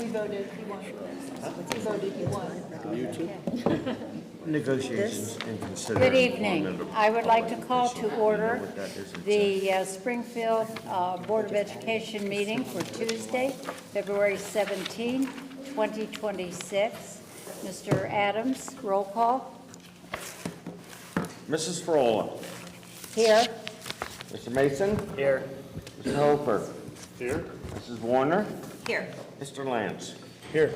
He voted, he won. He voted, he won. Negotiations and consider. Good evening. I would like to call to order the Springfield Board of Education meeting for Tuesday, February 17, 2026. Mr. Adams, roll call. Mrs. Frola. Here. Mr. Mason. Here. Mr. Hofer. Here. Mrs. Warner. Here. Mr. Lance. Here.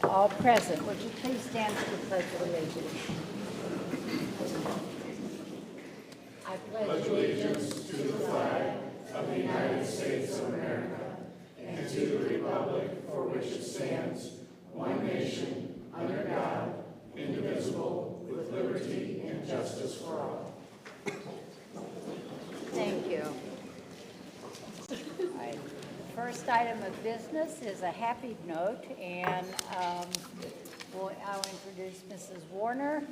All present. Would you please stand for the Pledge of Allegiance? I pledge allegiance to the flag of the United States of America and to the republic for which it stands, one nation, under God, indivisible, with liberty and justice for all. Thank you. All right. First item of business is a happy note, and I'll introduce Mrs. Warner,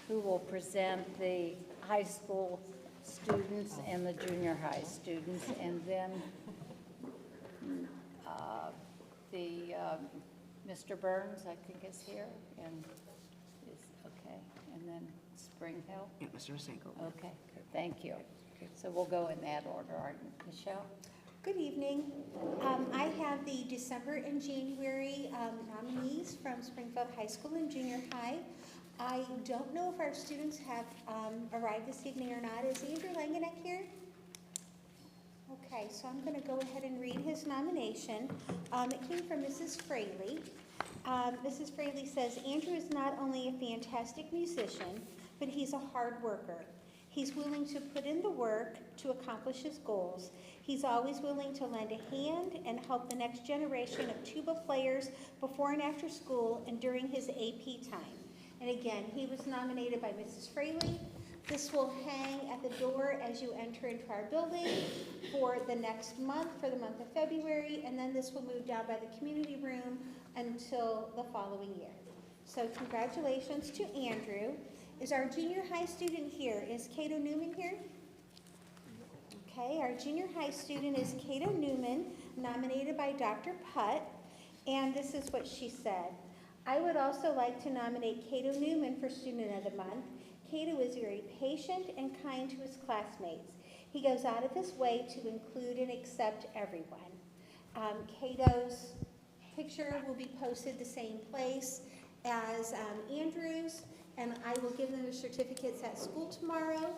who will present the high school students and the junior high students, and then Mr. Burns, I think, is here, and is okay, and then Spring Hill. Yeah, Mr. Masenko. Okay, thank you. So we'll go in that order, aren't we, Michelle? Good evening. I have the December and January nominees from Springfield High School and Junior High. I don't know if our students have arrived this evening or not. Is Andrew Langeneck here? Okay, so I'm going to go ahead and read his nomination. It came from Mrs. Fraley. Mrs. Fraley says, Andrew is not only a fantastic musician, but he's a hard worker. He's willing to put in the work to accomplish his goals. He's always willing to lend a hand and help the next generation of tuba players before and after school and during his AP time. And again, he was nominated by Mrs. Fraley. This will hang at the door as you enter into our building for the next month, for the month of February, and then this will move down by the community room until the following year. So congratulations to Andrew. Is our junior high student here? Is Cato Newman here? Okay, our junior high student is Cato Newman, nominated by Dr. Putt, and this is what she said. I would also like to nominate Cato Newman for Student of the Month. Cato is very patient and kind to his classmates. He goes out of his way to include and accept everyone. Cato's picture will be posted the same place as Andrew's, and I will give them the certificates at school tomorrow.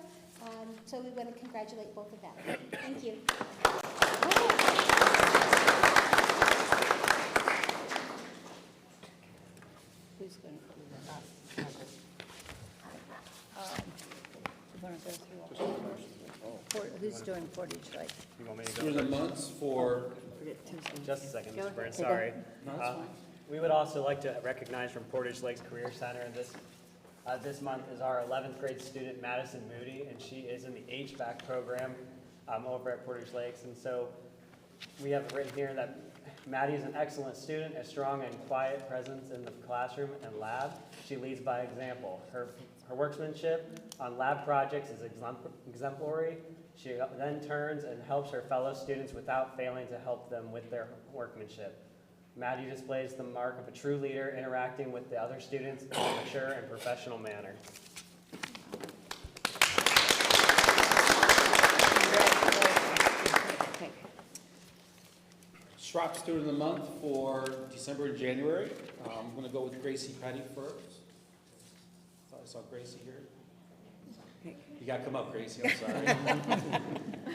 So we want to congratulate both of them. Thank you. Who's going to do that? You want to go through all? Who's doing Portage Lake? You want me to Through go the first? months for, Just a second, Go Mr. Burns, ahead. sorry. no, that's fine. We would also like to recognize from Portage Lakes Career Center this month is our 11th grade student, Madison Moody, and she is in the HVAC program over at Portage Lakes. And so we have written here that Maddie is an excellent student, a strong and quiet presence in the classroom and lab. She leads by example. Her workmanship on lab projects is exemplary. She then turns and helps her fellow students without failing to help them with their workmanship. Maddie displays the mark of a true leader, interacting with the other students in a mature and professional manner. Schrock Student of the Month for December and January. I'm going to go with Gracie Petty first. Thought I saw Gracie here. You got to come up, Gracie, I'm sorry.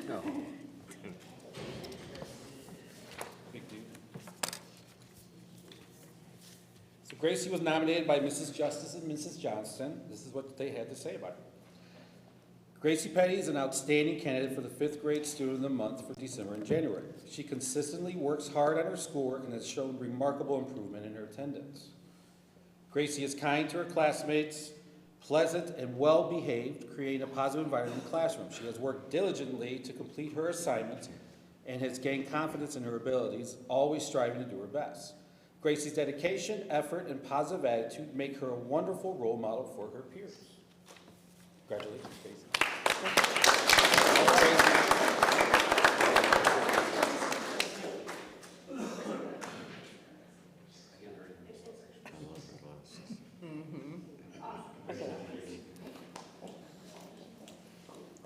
No. Big dude. So Gracie was nominated by Mrs. Justice and Mrs. Johnston. This is what they had to say about her. Gracie Petty is an outstanding candidate for the 5th grade Student of the Month for December and January. She consistently works hard on her schoolwork and has shown remarkable improvement in her attendance. Gracie is kind to her classmates, pleasant and well-behaved, creating a positive environment in the classroom. She has worked diligently to complete her assignments and has gained confidence in her abilities, always striving to do her best. Gracie's dedication, effort, and positive attitude make her a wonderful role model for her peers. Congratulations, Gracie.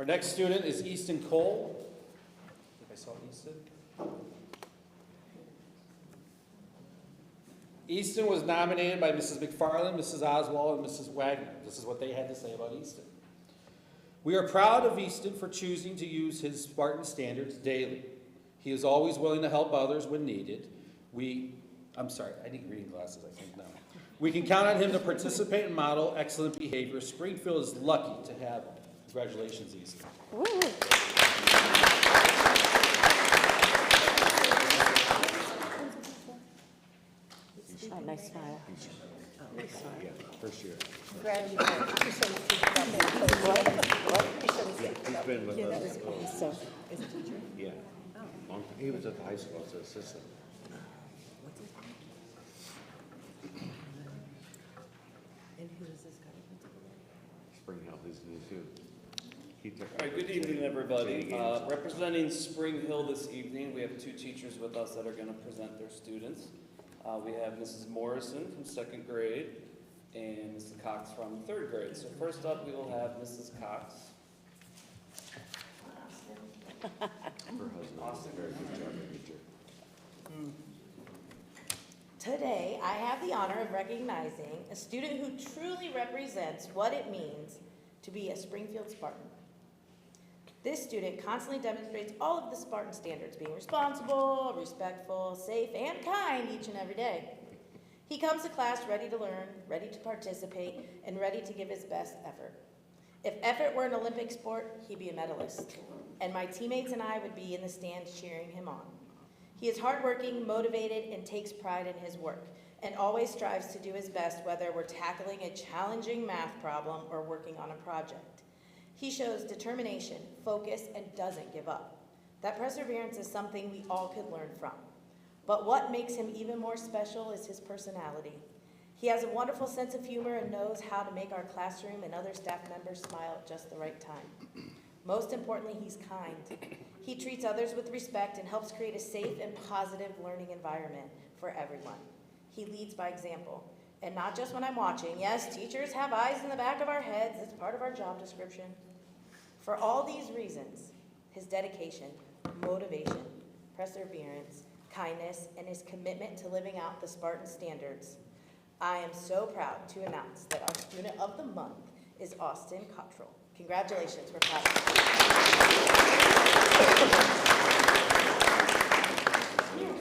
Our next student is Easton Cole. I think I saw Easton. Easton was nominated by Mrs. McFarland, Mrs. Oswald, and Mrs. Wagner. This is what they had to say about Easton. We are proud of Easton for choosing to use his Spartan standards daily. He is always willing to help others when needed. I'm sorry, I need reading glasses, I think now. We can count on him to participate and model excellent behavior. Springfield is lucky to have him. Congratulations, Easton. Nice smile. Yeah, first year. He's been with us. So, is it teacher? Yeah. Long time. He was at the high school as an assistant. And who is this guy? Spring Hill, he's new too. He took. All right, good evening, everybody. Representing Spring Hill this evening, we have two teachers with us that are going to present their students. We have Mrs. Morrison from 2nd grade and Mrs. Cox from 3rd grade. So first up, we will have Mrs. Cox. Her husband, very good job, teacher. Today, I have the honor of recognizing a student who truly represents what it means to be a Springfield Spartan. This student constantly demonstrates all of the Spartan standards, being responsible, respectful, safe, and kind each and every day. He comes to class ready to learn, ready to participate, and ready to give his best effort. If effort were an Olympic sport, he'd be a medalist, and my teammates and I would be in the stands cheering him on. He is hardworking, motivated, and takes pride in his work, and always strives to do his best whether we're tackling a challenging math problem or working on a project. He shows determination, focus, and doesn't give up. That perseverance is something we all could learn from. But what makes him even more special is his personality. He has a wonderful sense of humor and knows how to make our classroom and other staff members smile at just the right time. Most importantly, he's kind. He treats others with respect and helps create a safe and positive learning environment for everyone. He leads by example, and not just when I'm watching. Yes, teachers have eyes in the back of our heads. It's part of our job description. For all these reasons, his dedication, motivation, perseverance, kindness, and his commitment to living out the Spartan standards, I am so proud to announce that our Student of the Month is Austin Cottrell. Congratulations, we're proud of you.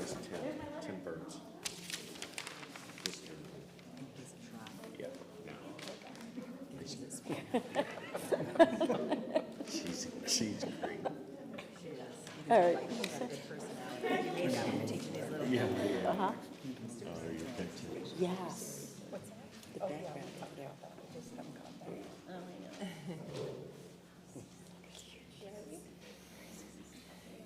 Just 10 birds. Just 10. Yeah, no. She's great. All right. Yeah. Uh-huh. Oh, you're good. Yes. The background up there.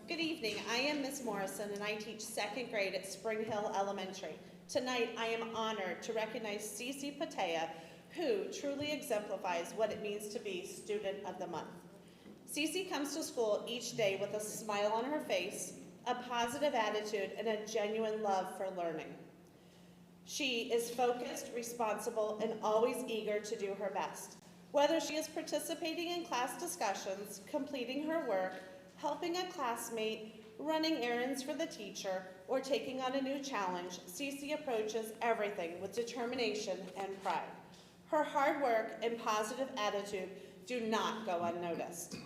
Good evening. I am Ms. Morrison, and I teach 2nd grade at Spring Hill Elementary. Tonight, I am honored to recognize Cece Patea, who truly exemplifies what it means to be Student of the Month. Cece comes to school each day with a smile on her face, a positive attitude, and a genuine love for learning. She is focused, responsible, and always eager to do her best. Whether she is participating in class discussions, completing her work, helping a classmate, running errands for the teacher, or taking on a new challenge, Cece approaches everything with determination and pride. Her hard work and positive attitude do not go unnoticed.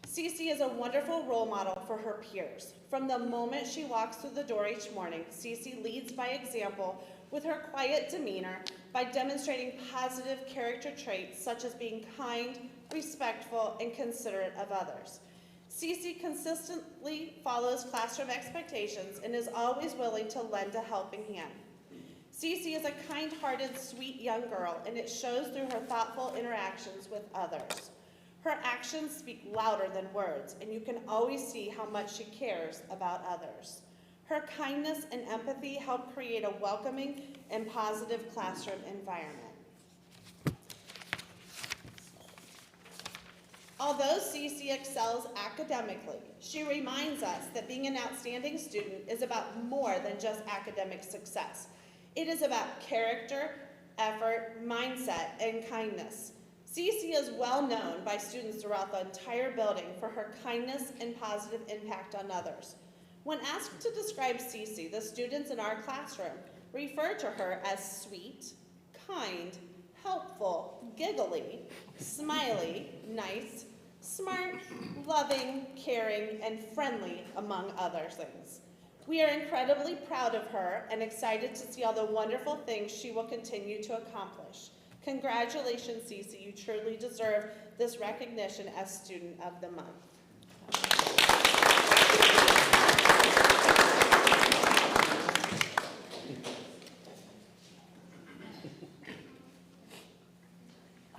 Cece is a wonderful role model for her peers. From the moment she walks through the door each morning, Cece leads by example with her quiet demeanor by demonstrating positive character traits such as being kind, respectful, and considerate of others. Cece consistently follows classroom expectations and is always willing to lend a helping hand. Cece is a kind-hearted, sweet young girl, and it shows through her thoughtful interactions with others. Her actions speak louder than words, and you can always see how much she cares about others. Her kindness and empathy help create a welcoming and positive classroom environment. Although Cece excels academically, she reminds us that being an outstanding student is about more than just academic success. It is about character, effort, mindset, and kindness. Cece is well known by students throughout the entire building for her kindness and positive impact on others. When asked to describe Cece, the students in our classroom refer to her as sweet, kind, helpful, giggly, smiley, nice, smart, loving, caring, and friendly, among other things. We are incredibly proud of her and excited to see all the wonderful things she will continue to accomplish. Congratulations, Cece. You truly deserve this recognition as Student of the Month.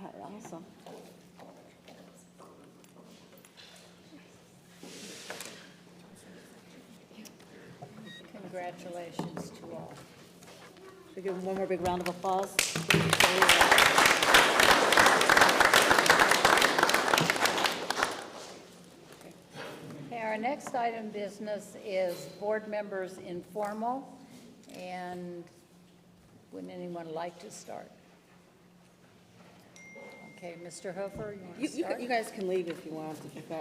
All right, awesome. Congratulations to all. Should we give them one more big round of applause? Okay, our next item of business is board members informal, and would anyone like to start? Okay, Mr. Hofer, you want to start? You guys can leave if you want.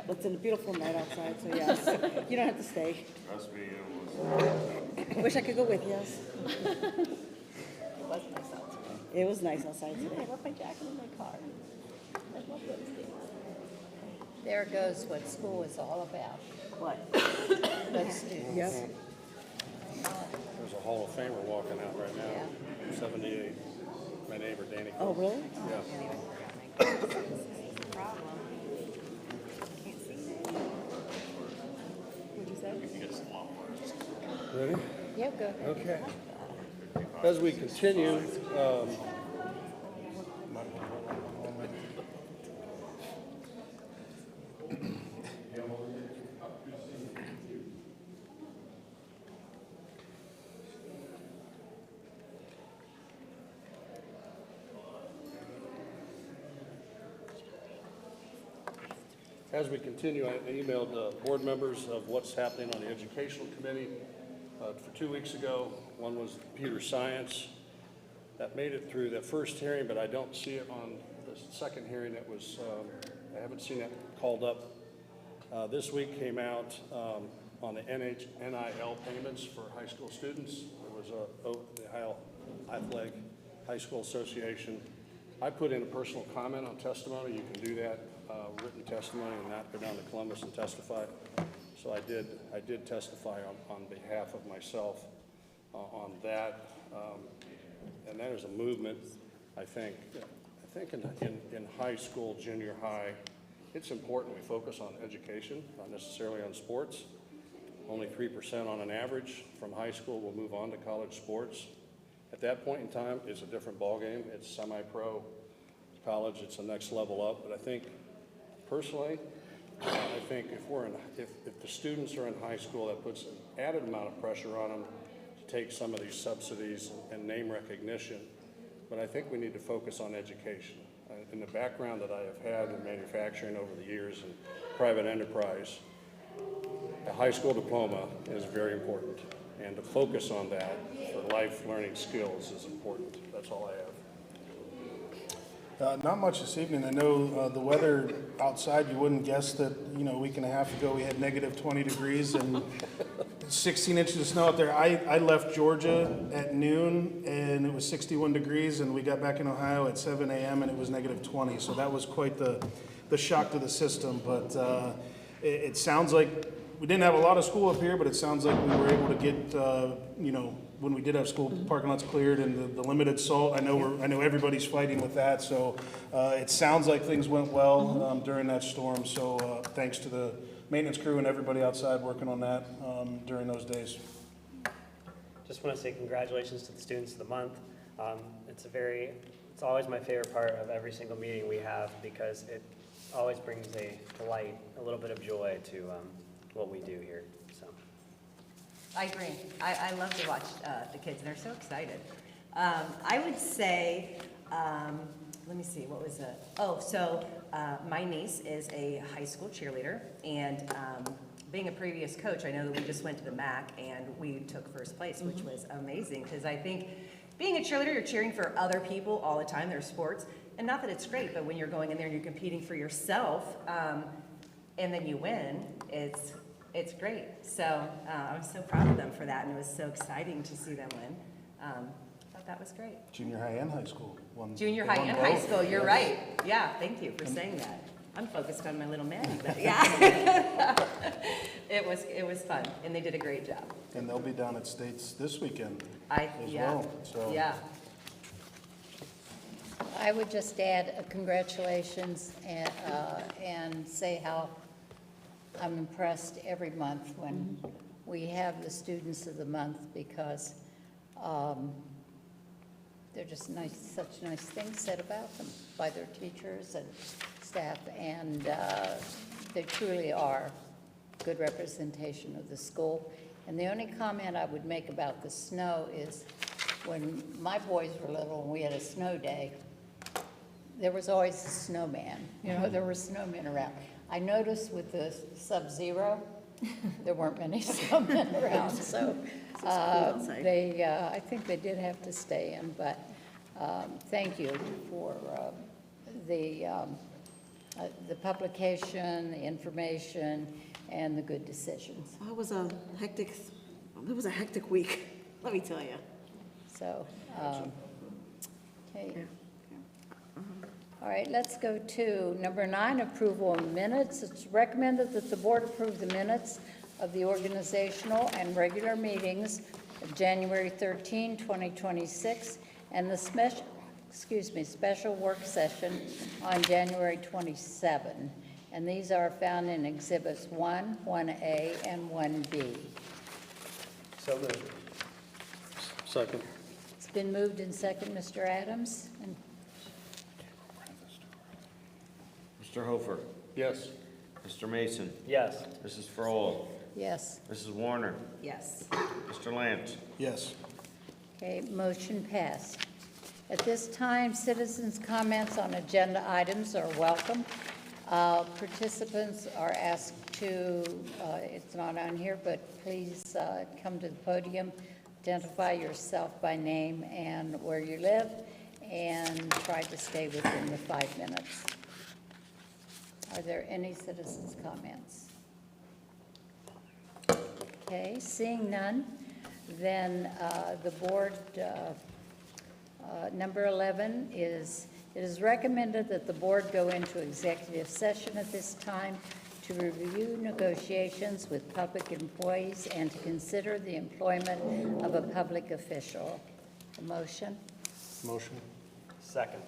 It's a beautiful night outside, so yes. You don't have to stay. Trust me, it was. Wish I could go with you. Yes. It was nice outside. It was nice outside I today. left my jacket in my car. I love those things. There goes what school is all about. What? Those students. Yep. There's a Hall of Famer walking out right now, 78. My neighbor, Danny. Oh, really? Yeah. What'd you say? Ready? Yeah, go ahead. Okay. As we continue, I emailed board members of what's happening on the educational committee. For 2 weeks ago, one was computer science. That made it through that first hearing, but I don't see it on the second hearing. That was, I haven't seen it called up. This week came out on the NIL payments for high school students. There was the Ohio Athletic High School Association. I put in a personal comment on testimony. You can do that, written testimony, and not go down to Columbus and testify. So I did testify on behalf of myself on that. And that is a movement, I think in high school, junior high, it's important we focus on education, not necessarily on sports. Only 3% on an average from high school will move on to college sports. At that point in time, it's a different ballgame. It's semi-pro. College, it's the next level up. But I think, personally, I think if the students are in high school, that puts an added amount of pressure on them to take some of these subsidies and name recognition. But I think we need to focus on education. In the background that I have had in manufacturing over the years and private enterprise, a high school diploma is very important. And to focus on that for life learning skills is important. That's all I have. Not much this evening. I know the weather outside, you wouldn't guess that, a week and a half ago we had negative 20 degrees and 16 inches of snow out there. I left Georgia at noon and it was 61 degrees, and we got back in Ohio at 7 a.m. and it was negative 20. So that was quite the shock to the system. But it sounds like we didn't have a lot of school up here, but it sounds like we were able to get, when we did have school parking lots cleared and the limited salt. I know everybody's fighting with that. So it sounds like things went well during that storm. So thanks to the maintenance crew and everybody outside working on that during those days. Just want to say congratulations to the students of the month. It's always my favorite part of every single meeting we have, because it always brings a light, a little bit of joy to what we do here. So. I agree. I love to watch the kids, and they're so excited. I would say, let me see, what was it? Oh, so my niece is a high school cheerleader, and being a previous coach, I know that we just went to the MAC, and we took first place, which was amazing, because I think being a cheerleader, you're cheering for other people all the time. There's sports. and not that it's great, but when you're going in there and you're competing for yourself, and then you win, it's great. So I was so proud of them for that, and it was so exciting to see them win. I thought that was great. Junior high and high school. Junior high and high school, you're right. Yeah, thank you for saying that. I'm focused on my little Maddie, but yeah. It was fun, and they did a great job. And they'll be down at States this weekend as Yeah. well, so. Yeah. I would just add a congratulations and say how I'm impressed every month when we have the Students of the Month, because they're just such nice things said about them by their teachers and staff, and they truly are good representation of the school. And the only comment I would make about the snow is when my boys were little and we had a snow day, there was always a snowman. There were snowmen around. I noticed with the sub-zero, there weren't many snowmen around, so I think they did have to stay in, but thank you for the publication, the information, and the good decisions. It was a hectic week, let me tell you. So, okay. All right, let's go to number 9, approval of minutes. It's recommended that the board approve the minutes of the organizational and regular meetings of January 13, 2026, and the special work session on January 27. And these are found in Exhibits 1, 1A, and 1B. So moved. Second. It's been moved and second, Mr. Adams. And Mr. Hofer. Yes. Mr. Mason. Yes. Mrs. Frola. yes. Mrs. Warner. Yes. Mr. Lance. Yes. Okay, motion passed. At this time, citizens' comments on agenda items are welcome. Participants are asked to, it's not on here, but please come to the podium, identify yourself by name and where you live, and try to stay within the 5 minutes. Are there any citizens' comments? Okay, seeing none, then the board, number 11 is, it is recommended that the board go into executive session at this time to review negotiations with public employees and to consider the employment of a public official. A motion? Motion. Second.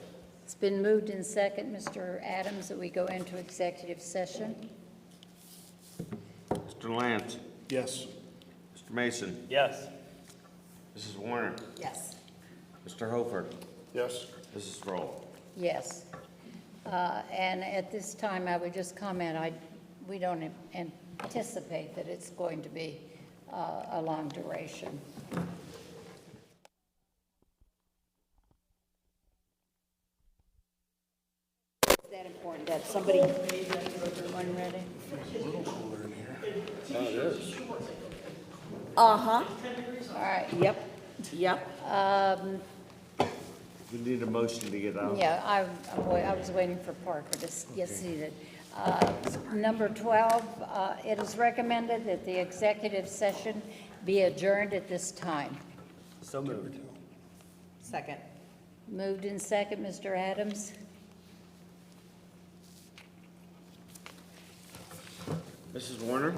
It's been moved in second, Mr. Adams, that we go into executive session. Mr. Lance. Yes. Mr. Mason. Yes. Mrs. Warner. Yes. Mr. Hofer. Yes. Mrs. Frola. Yes. And at this time, I would just comment, we don't anticipate that it's going to be a long duration. It's that important that somebody, Everyone ready? Oh, it is. uh-huh, All right. yep. We need a motion to get out. Yeah, I was waiting for Parker to get seated. Number 12, it is recommended that the executive session be adjourned at this time. So moved. Second. Moved in second, Mr. Adams. Mrs. Warner.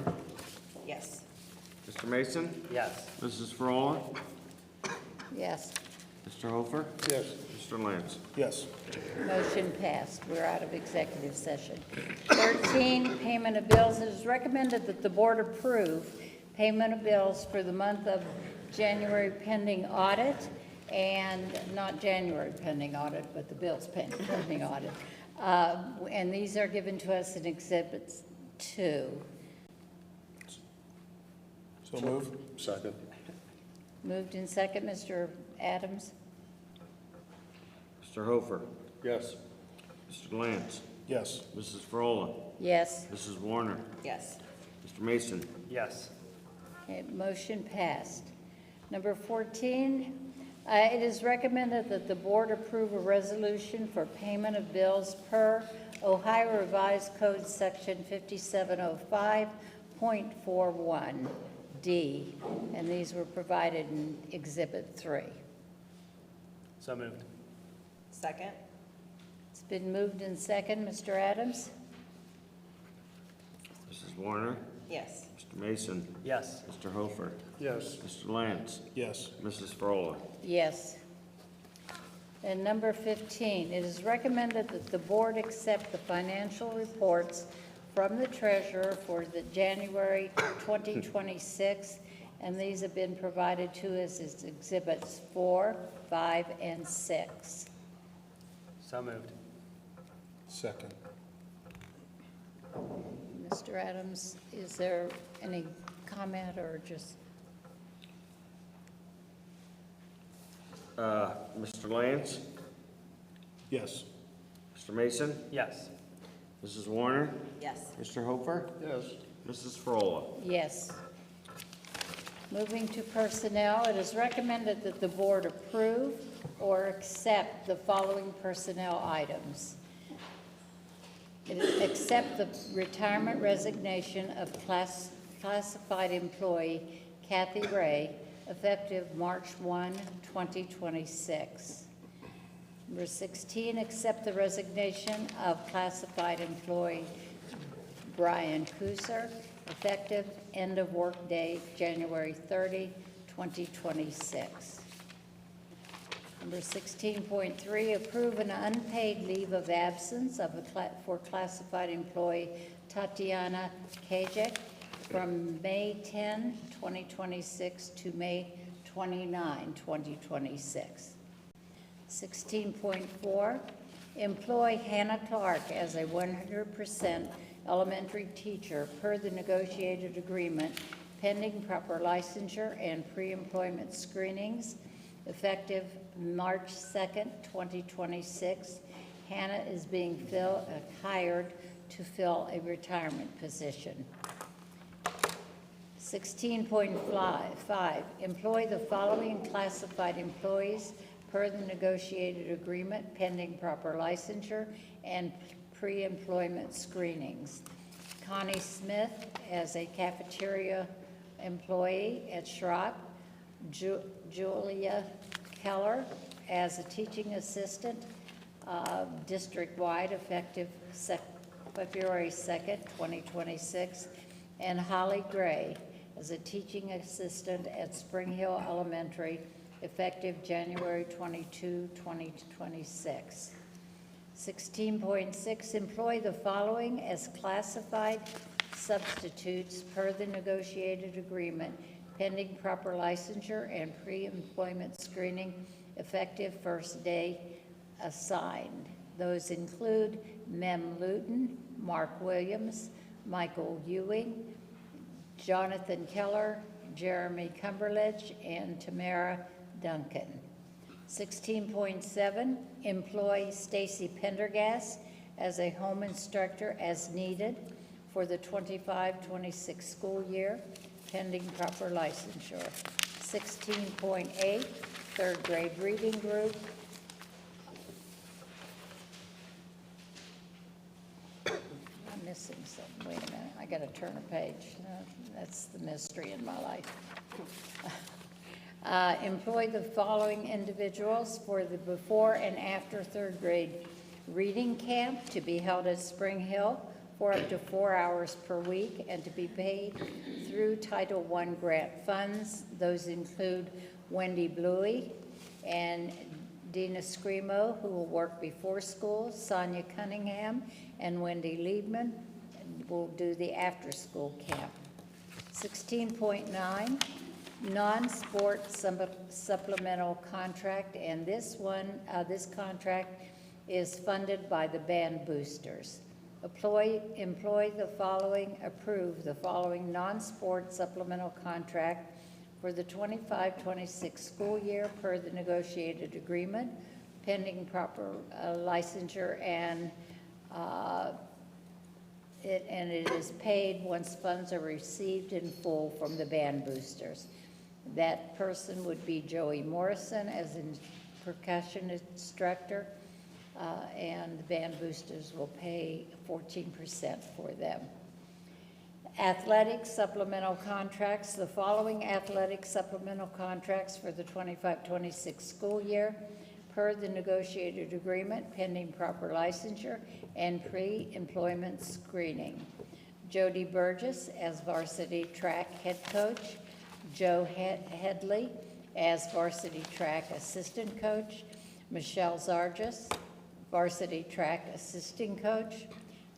Yes. Mr. Mason. Yes. Mrs. Frola. Yes, Mr. Hofer. Yes. Mr. Lance. Yes. motion passed. We're out of executive session. 13, payment of bills. It is recommended that the board approve payment of bills for the month of January pending audit, and not January pending audit, but the bills pending audit. And these are given to us in Exhibits 2. So move. Second. Moved in second, Mr. Adams. Mr. Hofer. Yes. Mr. Lance. Yes. Mrs. Frola. Yes. Mrs. Warner. Yes. Mr. Mason. Yes. Okay, motion passed. Number 14, It is recommended that the board approve a resolution for payment of bills per Ohio Revised Code Section 5705.41D, and these were provided in Exhibit 3. So moved. Second? It's been moved and second. Mr. Adams? Mrs. Warner? Yes. Mr. Mason? Yes. Mr. Hofer? Yes. Mr. Lance? Yes. Mrs. Frola? Yes. And number 15, it is recommended that the board accept the financial reports from the treasurer for the January 2026, and these have been provided to us as Exhibits 4, 5, and 6. So moved. Second. Mr. Adams, is there any comment or just? Mr. Lance? Yes. Mr. Mason? Yes. Mrs. Warner? Yes. Mr. Hofer? Yes. Mrs. Frola? Yes. Moving to personnel, it is recommended that the board approve or accept the following personnel items. Accept the retirement resignation of classified employee Kathy Ray, effective March 1, 2026. Number 16, accept the resignation of classified employee Brian Kuser, effective end of workday January 30, 2026. Number 16.3, approve an unpaid leave of absence for classified employee Tatiana Kajek from May 10, 2026 to May 29, 2026. 16.4, employ Hannah Clark as a 100% elementary teacher per the negotiated agreement pending proper licensure and pre-employment screenings, effective March 2nd, 2026. Hannah is being hired to fill a retirement position. 16.5, employ the following classified employees per the negotiated agreement pending proper licensure and pre-employment screenings. Connie Smith as a cafeteria employee at Schrock, Julia Keller as a teaching assistant district-wide effective February 2nd, 2026, and Holly Gray as a teaching assistant at Spring Hill Elementary effective January 22, 2026. 16.6, employ the following as classified substitutes per the negotiated agreement pending proper licensure and pre-employment screening effective first day assigned. Those include Mem Luton, Mark Williams, Michael Ewing, Jonathan Keller, Jeremy Cumberledge, and Tamara Duncan. 16.7, employ Stacy Pendergast as a home instructor as needed for the 25-26 school year, pending proper licensure. 16.8, third grade reading group. I'm missing something. Wait a minute, I gotta turn a page. That's the mystery in my life. Employ the following individuals for the before and after third grade reading camp to be held at Spring Hill for up to 4 hours per week and to be paid through Title I grant funds. Those include Wendy Bluey and Dina Scrimo, who will work before school, Sonia Cunningham, and Wendy Liebman will do the after-school camp. 16.9, non-sport supplemental contract, and this contract is funded by the band boosters. Approve the following non-sport supplemental contract for the 25-26 school year per the negotiated agreement, pending proper licensure, and it is paid once funds are received in full from the band boosters. That person would be Joey Morrison as a percussion instructor, and the band boosters will pay 14% for them. Athletic supplemental contracts. The following athletic supplemental contracts for the 25-26 school year per the negotiated agreement pending proper licensure and pre-employment screening. Jody Burgess as varsity track head coach, Joe Headley as varsity track assistant coach, Michelle Zargis, varsity track assistant coach,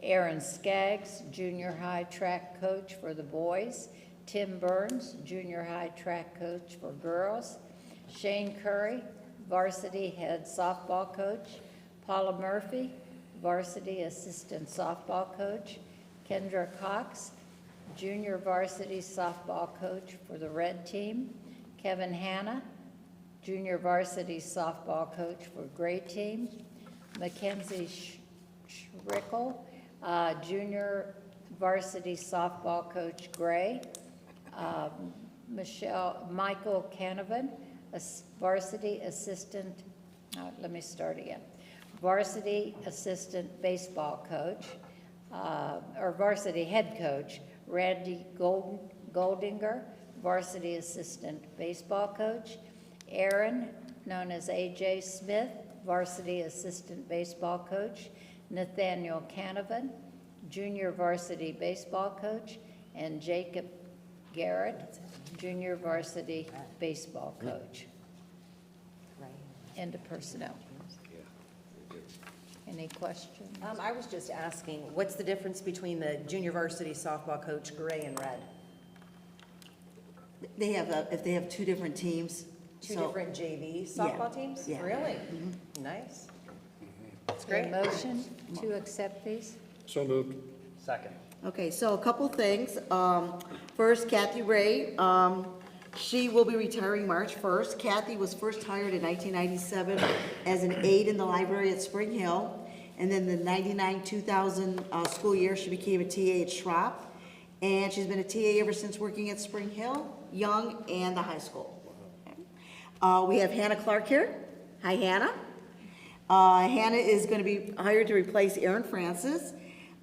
Aaron Skaggs, junior high track coach for the boys, Tim Burns, junior high track coach for girls, Shane Curry, varsity head softball coach, Paula Murphy, varsity assistant softball coach, Kendra Cox, junior varsity softball coach for the red team, Kevin Hanna, junior varsity softball coach for gray team, Mackenzie Schrickle, junior varsity softball coach gray, Michael Canavan, varsity assistant, varsity assistant baseball coach, or varsity head coach, Randy Goldinger, varsity assistant baseball coach, Aaron, known as AJ Smith, varsity assistant baseball coach, Nathaniel Canavan, junior varsity baseball coach, and Jacob Garrett, junior varsity baseball coach. End of personnel. Any questions? I was just asking, what's the difference between the junior varsity softball coach, gray and red? They have, if they have two different teams. Two so- different JV softball teams? Yeah. Really? Nice. That's A great. motion to accept these? So moved. Second. Okay, so a couple things. First, Kathy Ray, she will be retiring March 1st. Kathy was first hired in 1997 as an aide in the library at Spring Hill. And then the 99-2000 school year, she became a TA at Schropp. And she's been a TA ever since working at Spring Hill, Young, and the high school. We have Hannah Clark here. Hi, Hannah. Hannah is going to be hired to replace Erin Francis.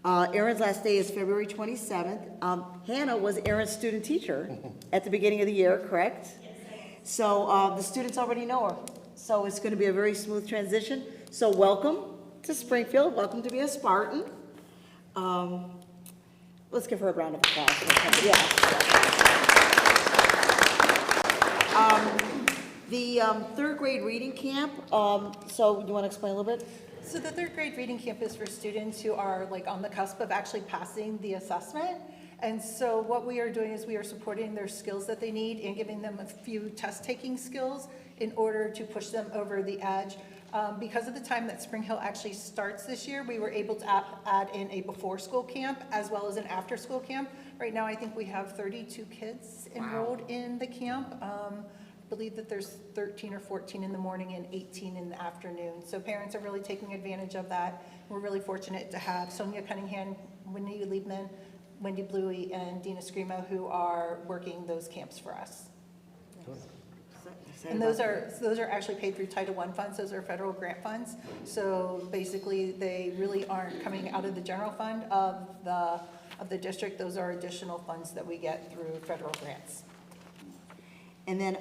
Erin's last day is February 27th. Hannah was Erin's student teacher at the beginning of the year, correct? Yes. So the students already know her. So it's going to be a very smooth transition. So welcome to Springfield. Welcome to be a Spartan. Let's give her a round of applause. Yeah. The third grade reading camp, so you want to explain a little bit? So the third grade reading camp is for students who are like on the cusp of actually passing the assessment. And so what we are doing is we are supporting their skills that they need and giving them a few test taking skills in order to push them over the edge. Because of the time that Spring Hill actually starts this year, we were able to add in a before school camp as well as an after school camp. Right now, I think we have 32 kids enrolled in the camp. I believe that there's 13 or 14 in the morning and 18 in the afternoon. So parents are really taking advantage of that. We're really fortunate to have Sonia Cunningham, Wendy Liebman, Wendy Bluey, and Dina Scrimo who are working those camps for us. And those are actually paid through Title I funds. Those are federal grant funds. So basically, they really aren't coming out of the general fund of the district. Those are additional funds that we get through federal grants. And then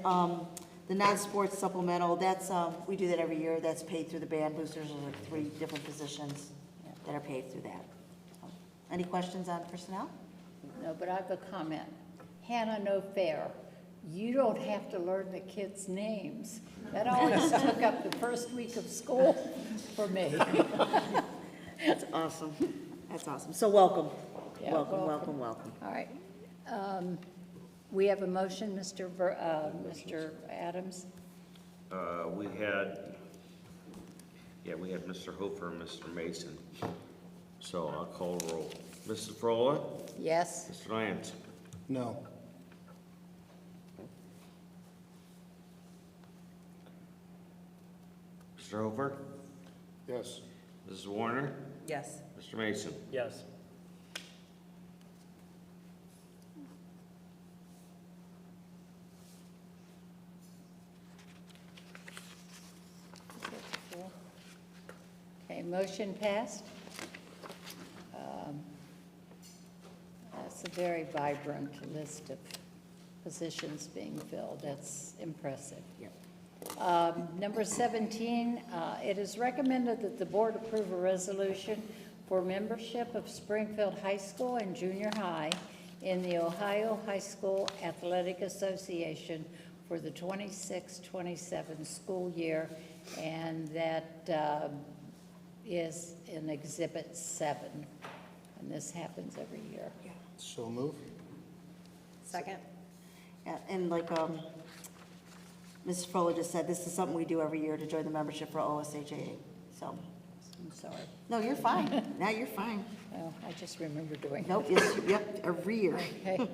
the non-sports supplemental, that's, we do that every year. That's paid through the band boosters. There's like 3 different positions that are paid through that. Any questions on personnel? No, but I have a comment. Hannah, no fair. You don't have to learn the kids' names. That always took up the first week of school for me. That's awesome. That's awesome. So welcome. Yeah, welcome. All right. We have a motion, Mr. Adams. We had Mr. Hofer and Mr. Mason. So I'll call roll. Mrs. Frola? Yes. Mr. Lyons? No. Mr. Hofer? Yes. Mrs. Warner? Yes. Mr. Mason? Yes. Okay, motion passed. That's a very vibrant list of positions being filled. That's impressive. Number 17, it is recommended that the board approve a resolution for membership of Springfield High School and Junior High in the Ohio High School Athletic Association for the 26-27 school year, and that is in Exhibit 7. And this happens every year. So move. Second? Yeah, and like, Mrs. Frola just said, this is something we do every year to join the membership for OSHAA, so. I'm sorry. No, you're fine. Now you're fine. Oh, I just remember doing it. Nope, yes, yep, every year. Okay.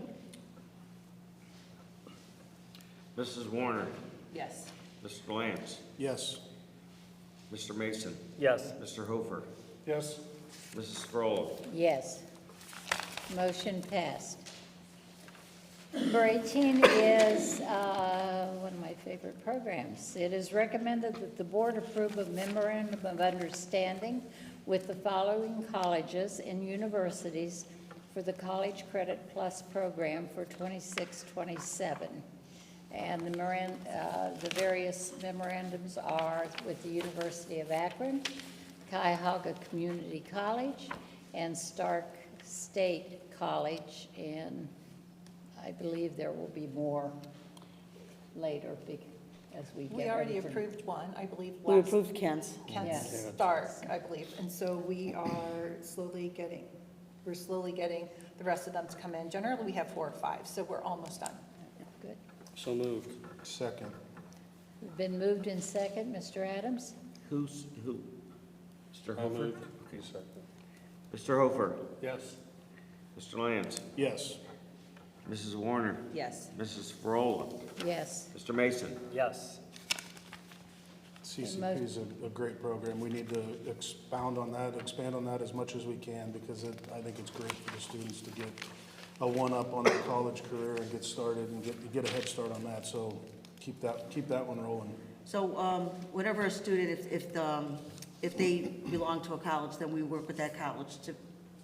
Mrs. Warner, Yes. Mr. Lance, Yes. Mr. Mason, Yes. Mr. Hofer, Yes. Mrs. Frola. Yes. Motion passed. Number 18 is one of my favorite programs. It is recommended that the board approve a memorandum of understanding with the following colleges and universities for the College Credit Plus program for 26-27. And the various memorandums are with the University of Akron, Cuyahoga Community College, and Stark State College, and I believe there will be more later as we get We ready already for- approved one, I believe, We last. approved Ken's. Yes. Stark, I believe, and so we're slowly getting the rest of them to come in. Generally, we have 4 or 5, so we're almost done. Good. So moved. Second. Been moved in second. Mr. Adams? Who? Mr. I Hofer? moved. Okay. Second. Mr. Hofer, Yes. Mr. Lance, Yes. Mrs. Warner, Yes. Mrs. Frola, Yes. Mr. Mason. Yes. CCP is a great program. We need to expand on that as much as we can, because I think it's great for the students to get a one-up on their college career and get started and get a head start on that. So keep that one rolling. So, whenever a student, if they belong to a college, then we work with that college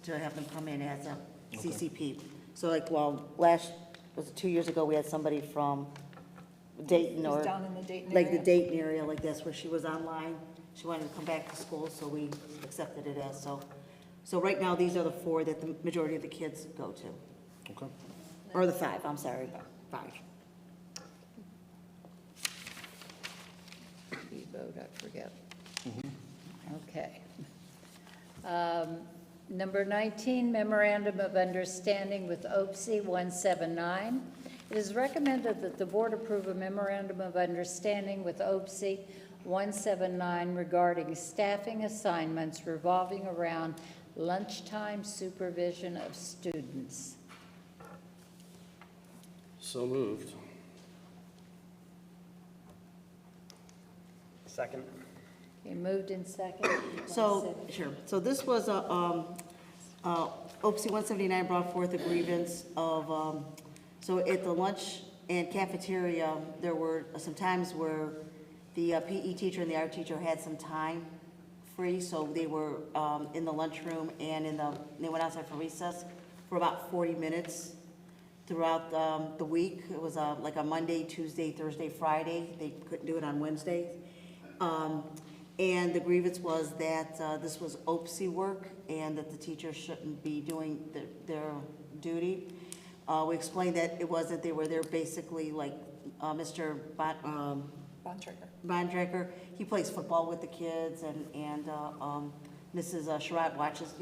to have them come in as a CCP. So like, was it 2 years ago, we had somebody from Dayton, or It's down in the Dayton like the area. Dayton area, like that's where she was online. She wanted to come back to school, so we accepted it as so. So right now, these are the 4 that the majority of the kids go to, Okay. or the 5, I'm sorry, 5. We vote, I forget. Okay. Number 19, Memorandum of Understanding with OPSI 179. It is recommended that the board approve a memorandum of understanding with OPSI 179 regarding staffing assignments revolving around lunchtime supervision of students. So moved. Second? Okay, moved in second. So, sure, so this was OPSI 179 brought forth a grievance of, so at the lunch and cafeteria, there were some times where the PE teacher and the art teacher had some time free, so they were in the lunchroom and they went outside for recess for about 40 minutes throughout the week. It was like a Monday, Tuesday, Thursday, Friday. They couldn't do it on Wednesdays. And the grievance was that this was OPSI work and that the teachers shouldn't be doing their duty. We explained that it wasn't, they were there basically like Mr. Bondrecker. He plays football with the kids, and Mrs. Sherratt watches,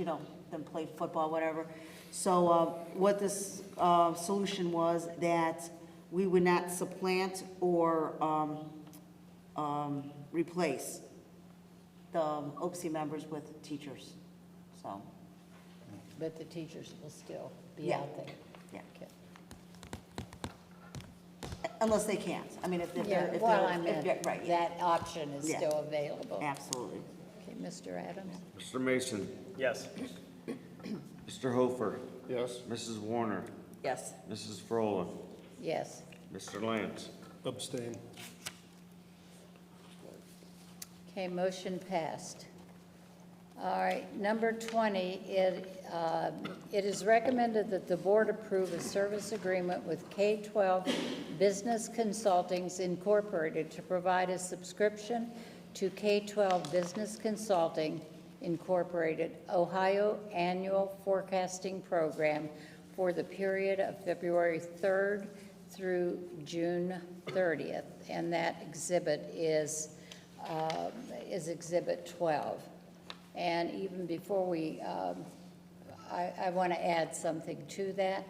them play football, whatever. So what this solution was that we would not supplant or replace the OPSI members with teachers, so. But the teachers will still be Yeah. out there. Yeah. Okay. Unless they can't, I mean, if they're, if Well, I they're, meant, right, yeah, that option is Yeah. still available. absolutely. Okay, Mr. Adams? Mr. Mason, Yes. Mr. Hofer, Yes. Mrs. Warner, Yes. Mrs. Frola, Yes. Mr. Lance. Abstain. Okay, motion passed. All right, number 20, it is recommended that the board approve a service agreement with K-12 Business Consultings Incorporated to provide a subscription to K-12 Business Consulting Incorporated Ohio Annual Forecasting Program for the period of February 3rd through June 30th, and that exhibit is Exhibit 12. And even before we, I want to add something to that.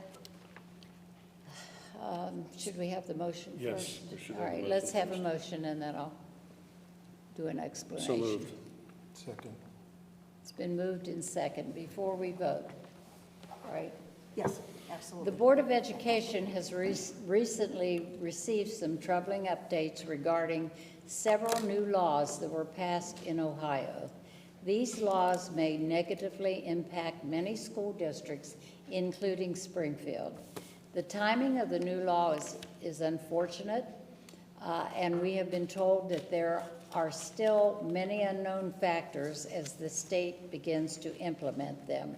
Should we have the motion first? Yes, we should All have the right, let's motion have a first. motion and then I'll do an explanation. So moved. Second. It's been moved in second. Before we vote, all right? Yes, The absolutely. Board of Education has recently received some troubling updates regarding several new laws that were passed in Ohio. These laws may negatively impact many school districts, including Springfield. The timing of the new law is unfortunate, and we have been told that there are still many unknown factors as the state begins to implement them.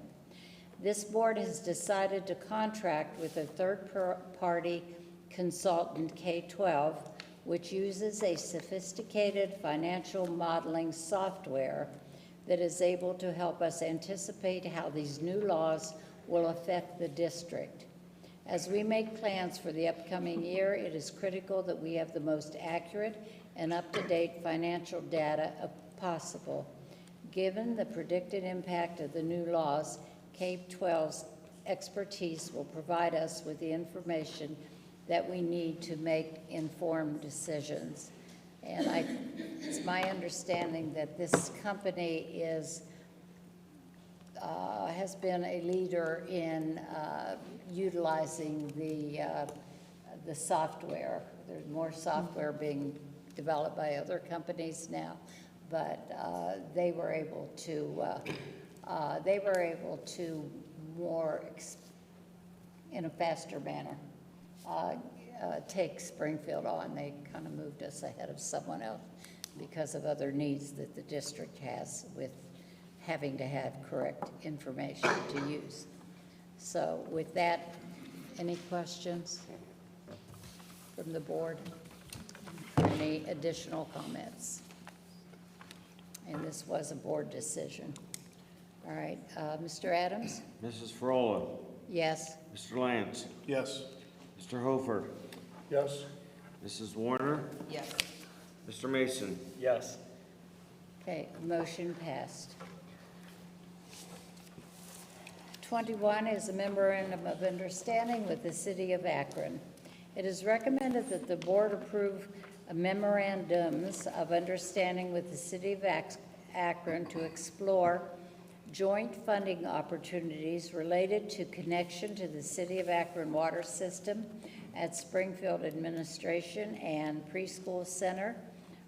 This board has decided to contract with a third-party consultant, K-12, which uses a sophisticated financial modeling software that is able to help us anticipate how these new laws will affect the district. As we make plans for the upcoming year, it is critical that we have the most accurate and up-to-date financial data possible. Given the predicted impact of the new laws, K-12's expertise will provide us with the information that we need to make informed decisions. And it's my understanding that this company has been a leader in utilizing the software. There's more software being developed by other companies now, but they were able to more in a faster manner take Springfield on. They kind of moved us ahead of someone else because of other needs that the district has with having to have correct information to use. So with that, any questions from the board? Any additional comments? And this was a board decision. All right, Mr. Adams? Mrs. Frola, Yes. Mr. Lance, Yes. Mr. Hofer, Yes. Mrs. Warner, Yes. Mr. Mason. Yes. Okay, motion passed. 21 is a memorandum of understanding with the City of Akron. It is recommended that the board approve memorandums of understanding with the City of Akron to explore joint funding opportunities related to connection to the City of Akron water system at Springfield Administration and Preschool Center,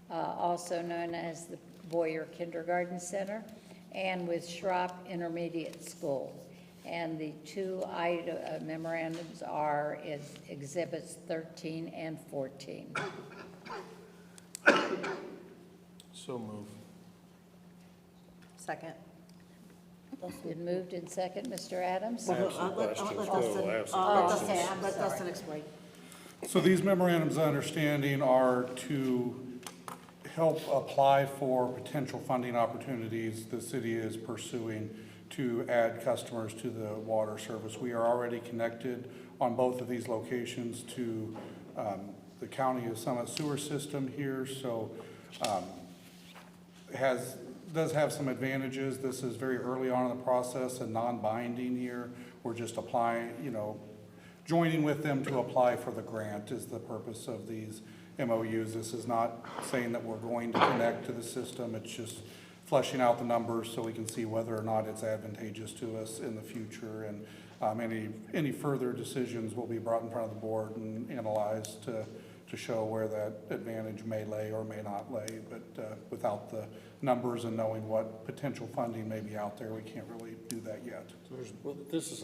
also known as the Boyer Kindergarten Center, and with Schropp Intermediate School. And the two memorandums are Exhibits 13 and 14. So move. Second. It's been moved in second. Mr. Adams? I have some Let questions, too. Dustin- I have some let questions. Dustin- let Dustin explain. So these memorandums of understanding are to help apply for potential funding opportunities the city is pursuing to add customers to the water service. We are already connected on both of these locations to the County of Summit sewer system here, so does have some advantages. This is very early on in the process and non-binding here. We're just applying, joining with them to apply for the grant is the purpose of these MOUs. This is not saying that we're going to connect to the system. It's just fleshing out the numbers so we can see whether or not it's advantageous to us in the future. And any further decisions will be brought in front of the board and analyzed to show where that advantage may lay or may not lay. But without the numbers and knowing what potential funding may be out there, we can't really do that yet. Well, this is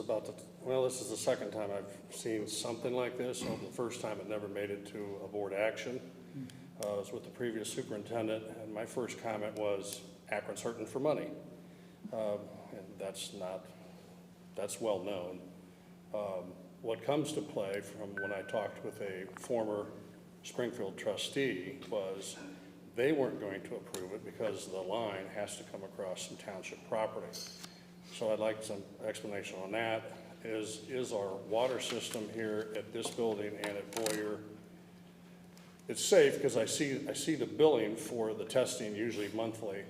the second time I've seen something like this. The first time it never made it to a board action. It was with the previous superintendent, and my first comment was, Akron's hurting for money. And that's well known. What comes to play from when I talked with a former Springfield trustee was they weren't going to approve it because the line has to come across some township property. So I'd like some explanation on that. Is our water system here at this building and at Boyer, it's safe because I see the billing for the testing usually monthly.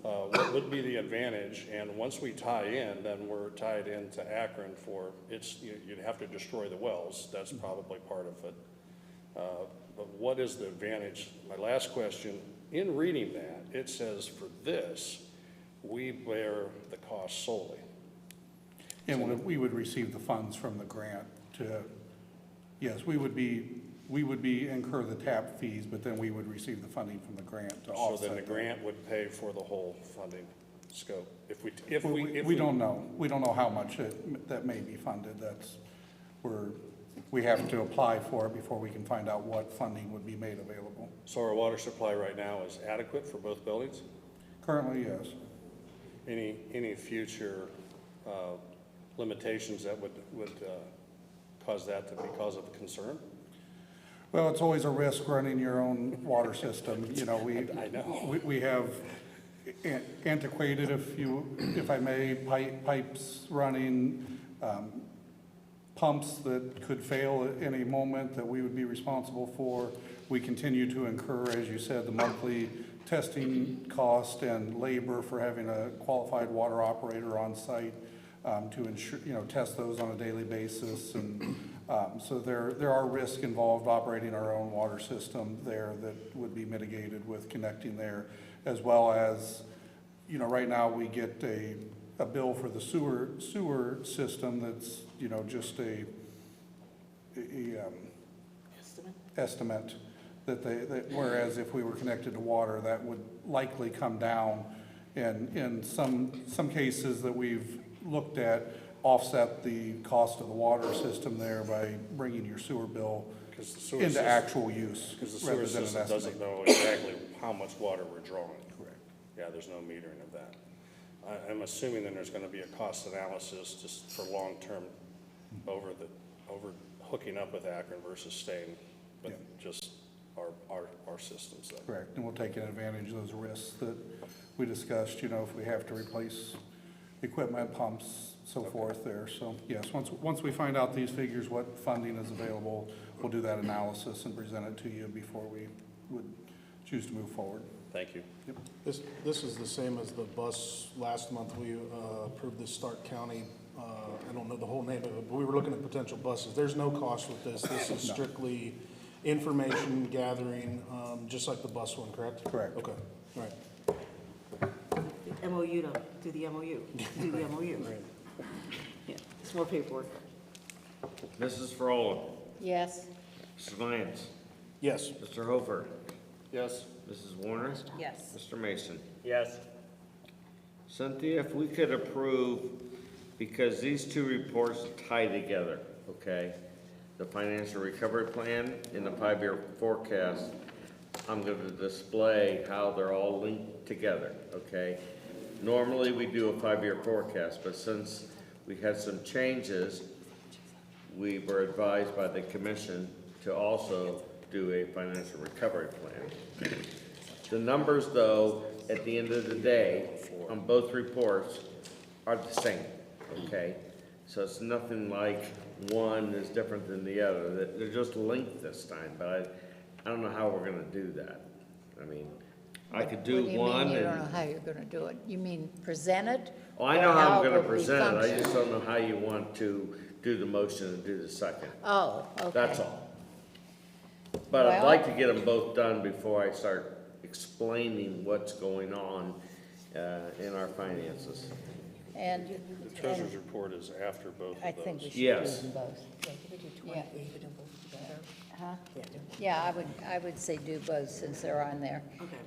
What would be the advantage? And once we tie in, then we're tied into Akron for, you'd have to destroy the wells. That's probably part of it. But what is the advantage? My last question, in reading that, it says for this, we bear the cost solely. And we would receive the funds from the grant yes, we would incur the tap fees, but then we would receive the funding from the grant to offset. So then the grant would pay for the whole funding scope? We don't know. We don't know how much that may be funded. We have to apply for it before we can find out what funding would be made available. So our water supply right now is adequate for both buildings? Currently, yes. Any future limitations that would cause that to be cause of concern? Well, it's always a risk running your own water system. You know, I know. We have antiquated, if I may, pipes running, pumps that could fail at any moment that we would be responsible for. We continue to incur, as you said, the monthly testing cost and labor for having a qualified water operator on site to ensure, test those on a daily basis. And so there are risks involved operating our own water system there that would be mitigated with connecting there, as well as, right now we get a bill for the sewer system that's, just a estimate that whereas if we were connected to water, that would likely come down. And in some cases that we've looked at, offset the cost of the water system there by bringing your sewer bill into actual use. Because the sewer system doesn't know exactly how much water we're drawing. Correct. Yeah, there's no metering of that. I'm assuming then there's going to be a cost analysis just for long-term over hooking up with Akron versus staying with just our systems then. Correct, and we'll take advantage of those risks that we discussed, if we have to replace equipment, pumps, so forth there. So yes, once we find out these figures, what funding is available, we'll do that analysis and present it to you before we would choose to move forward. Thank you. Yep. This is the same as the bus. Last month, we approved the Stark County, I don't know the whole name of it, but we were looking at potential buses. There's no cost with this. This is strictly information gathering, just like the bus one, correct? Correct. Okay, all right. MOU to do the MOU, do the MOU. Right. Yeah, it's more paperwork. Mrs. Frola, Yes. Mrs. Lyons, Yes. Mr. Hofer, Yes. Mrs. Warner, Yes. Mr. Mason. Yes. Cynthia, if we could approve, because these two reports tie together, okay? The financial recovery plan and the 5-year forecast, I'm going to display how they're all linked together, okay? Normally, we do a 5-year forecast, but since we had some changes, we were advised by the commission to also do a financial recovery plan. The numbers, though, at the end of the day, on both reports, are the same, okay? So it's nothing like one is different than the other. They're just linked this time, but I don't know how we're gonna do that. I mean, I could do one What do you mean you don't and, know how you're gonna do it? You mean present it? oh, I know or how I'm it gonna will be present it, I function? just don't know how you want to do the motion and do the second. Oh, okay. That's all. But I'd Well- like to get them both done before I start explaining what's going on in our finances. And, The treasurer's report is after both I of think we those. should do Yes. them both. Yeah. Huh? Yeah, I would say do both since they're on there. Okay.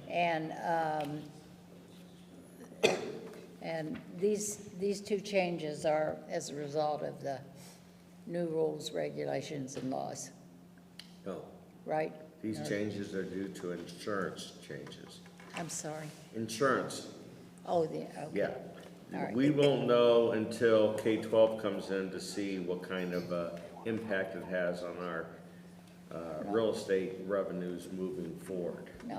And these two changes are as a result of the new rules, regulations, and laws, No, right? these changes are due to insurance changes. I'm sorry. Insurance, Oh, okay. yeah. All right. We won't know until K-12 comes in to see what kind of impact it has on our real estate revenues moving forward. No,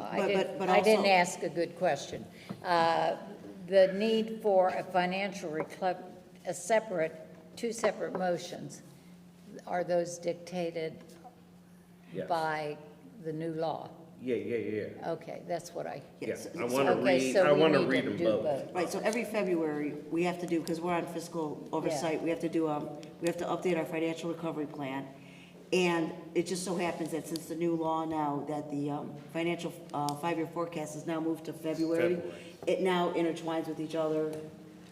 But I didn't also- ask a good question. The need for a financial two separate motions, are those dictated Yes. by the new law? Yeah. Okay, that's what I, Yeah, Yes. I want to okay, read, so I we want to need read to them do both. Right, so every February, we have to do, because we're on fiscal oversight, we have to do, we have to update our financial recovery plan. And it just so happens that since the new law now, that the financial five-year forecast has now moved to February, it now intertwines with each other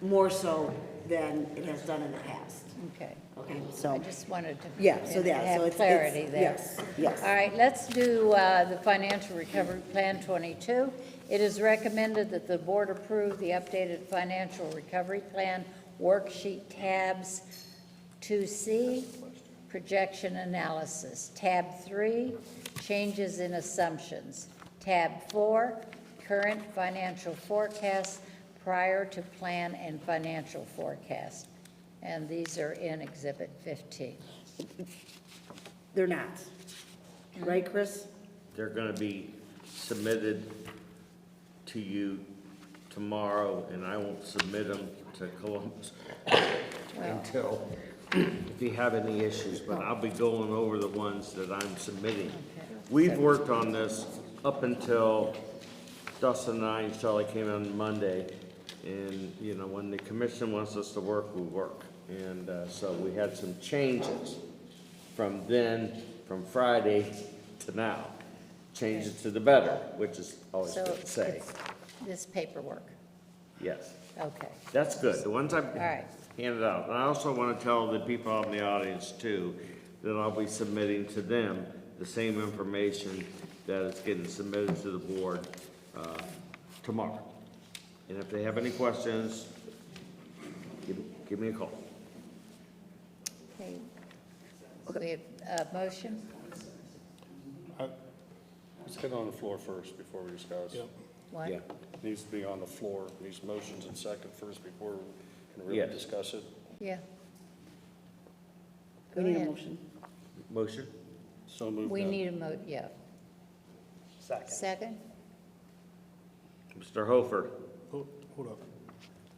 more so than it has done in the past. okay. Okay, I so, just wanted to yeah, so yeah, so have it's. clarity there. Yes, yes. All right, let's do the Financial Recovery Plan 22. It is recommended that the board approve the updated Financial Recovery Plan worksheet tabs 2C, projection analysis. Tab 3, changes in assumptions. Tab 4, current financial forecast prior to plan and financial forecast. And these are in Exhibit 15. They're not. Right, Chris? They're going to be submitted to you tomorrow, and I won't submit them to Columbus until, if you have any issues, but I'll be going over the ones that I'm submitting. We've worked on this up until Dustin and I and Charlie came on Monday, and, you know, when the commission wants us to work, we work. And so we had some changes from then, from Friday to now. Change it to the better, which is always So good to say. it's this paperwork, Yes, okay. that's good. The ones I've All right. handed out. And I also want to tell the people in the audience too, that I'll be submitting to them the same information that is getting submitted to the board tomorrow. And if they have any questions, give me a call. Okay. So we have a motion? Let's get on the floor first before we discuss. Yep. What? Yeah. Needs to be on the floor, these motions and second first before we can really Yes. discuss it. Yeah. We Go need a ahead. motion. Motion? So moved. We now. need a yeah. Second. Second? Mr. Hofer? Hold up. All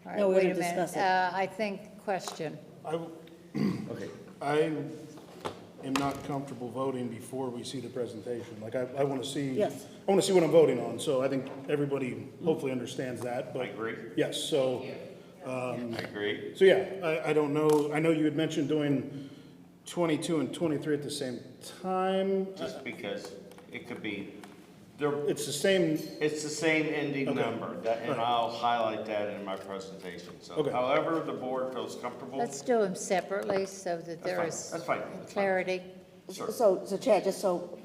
right, No, we're wait gonna a minute. discuss it. I think, question. Okay. I am not comfortable voting before we see the presentation. Like, I want to see. Yes. I want to see what I'm voting on, so I think everybody hopefully understands that, but. I agree. Yes, so, I agree. so yeah, I don't know, I know you had mentioned doing 22 and 23 at the same time. Just because it could be, It's the same, it's the same ending Okay. number, and Right. I'll highlight that in my presentation. So Okay. however the board feels comfortable. Let's do them separately so that there fine. is That's fine. That's fine. clarity. Sure. So Chad, just so,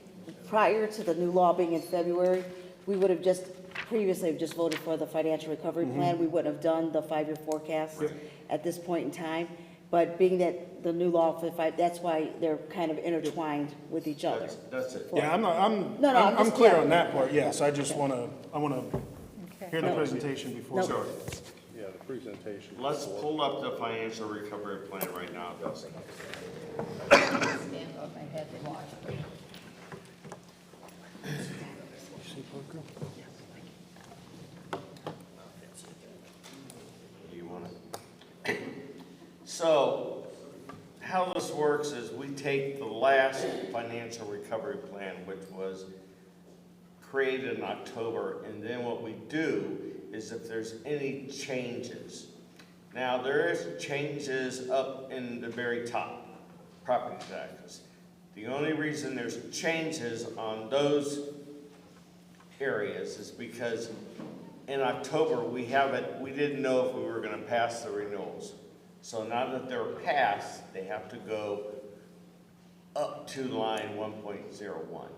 prior to the new law being in February, we would have just, previously have just voted for the financial recovery plan. We wouldn't have done the five-year forecast at this point in time. But being that the new law for the that's why they're kind of intertwined with each other. That's it. yeah, I'm I'm I'm just- clear yeah. on that part, yes, I just want to, Okay. hear the presentation before. No. Sure. Yeah, the presentation. Let's pull up the financial recovery plan right now, Dustin. Stand on my head and watch. You want it? So, how this works is we take the last financial recovery plan, which was created in October, and then what we do is if there's any changes. Now, there is changes up in the very top, property taxes. The only reason there's changes on those areas is because in October, we didn't know if we were gonna pass the renewals. So now that they're passed, they have to go up to line 1.01.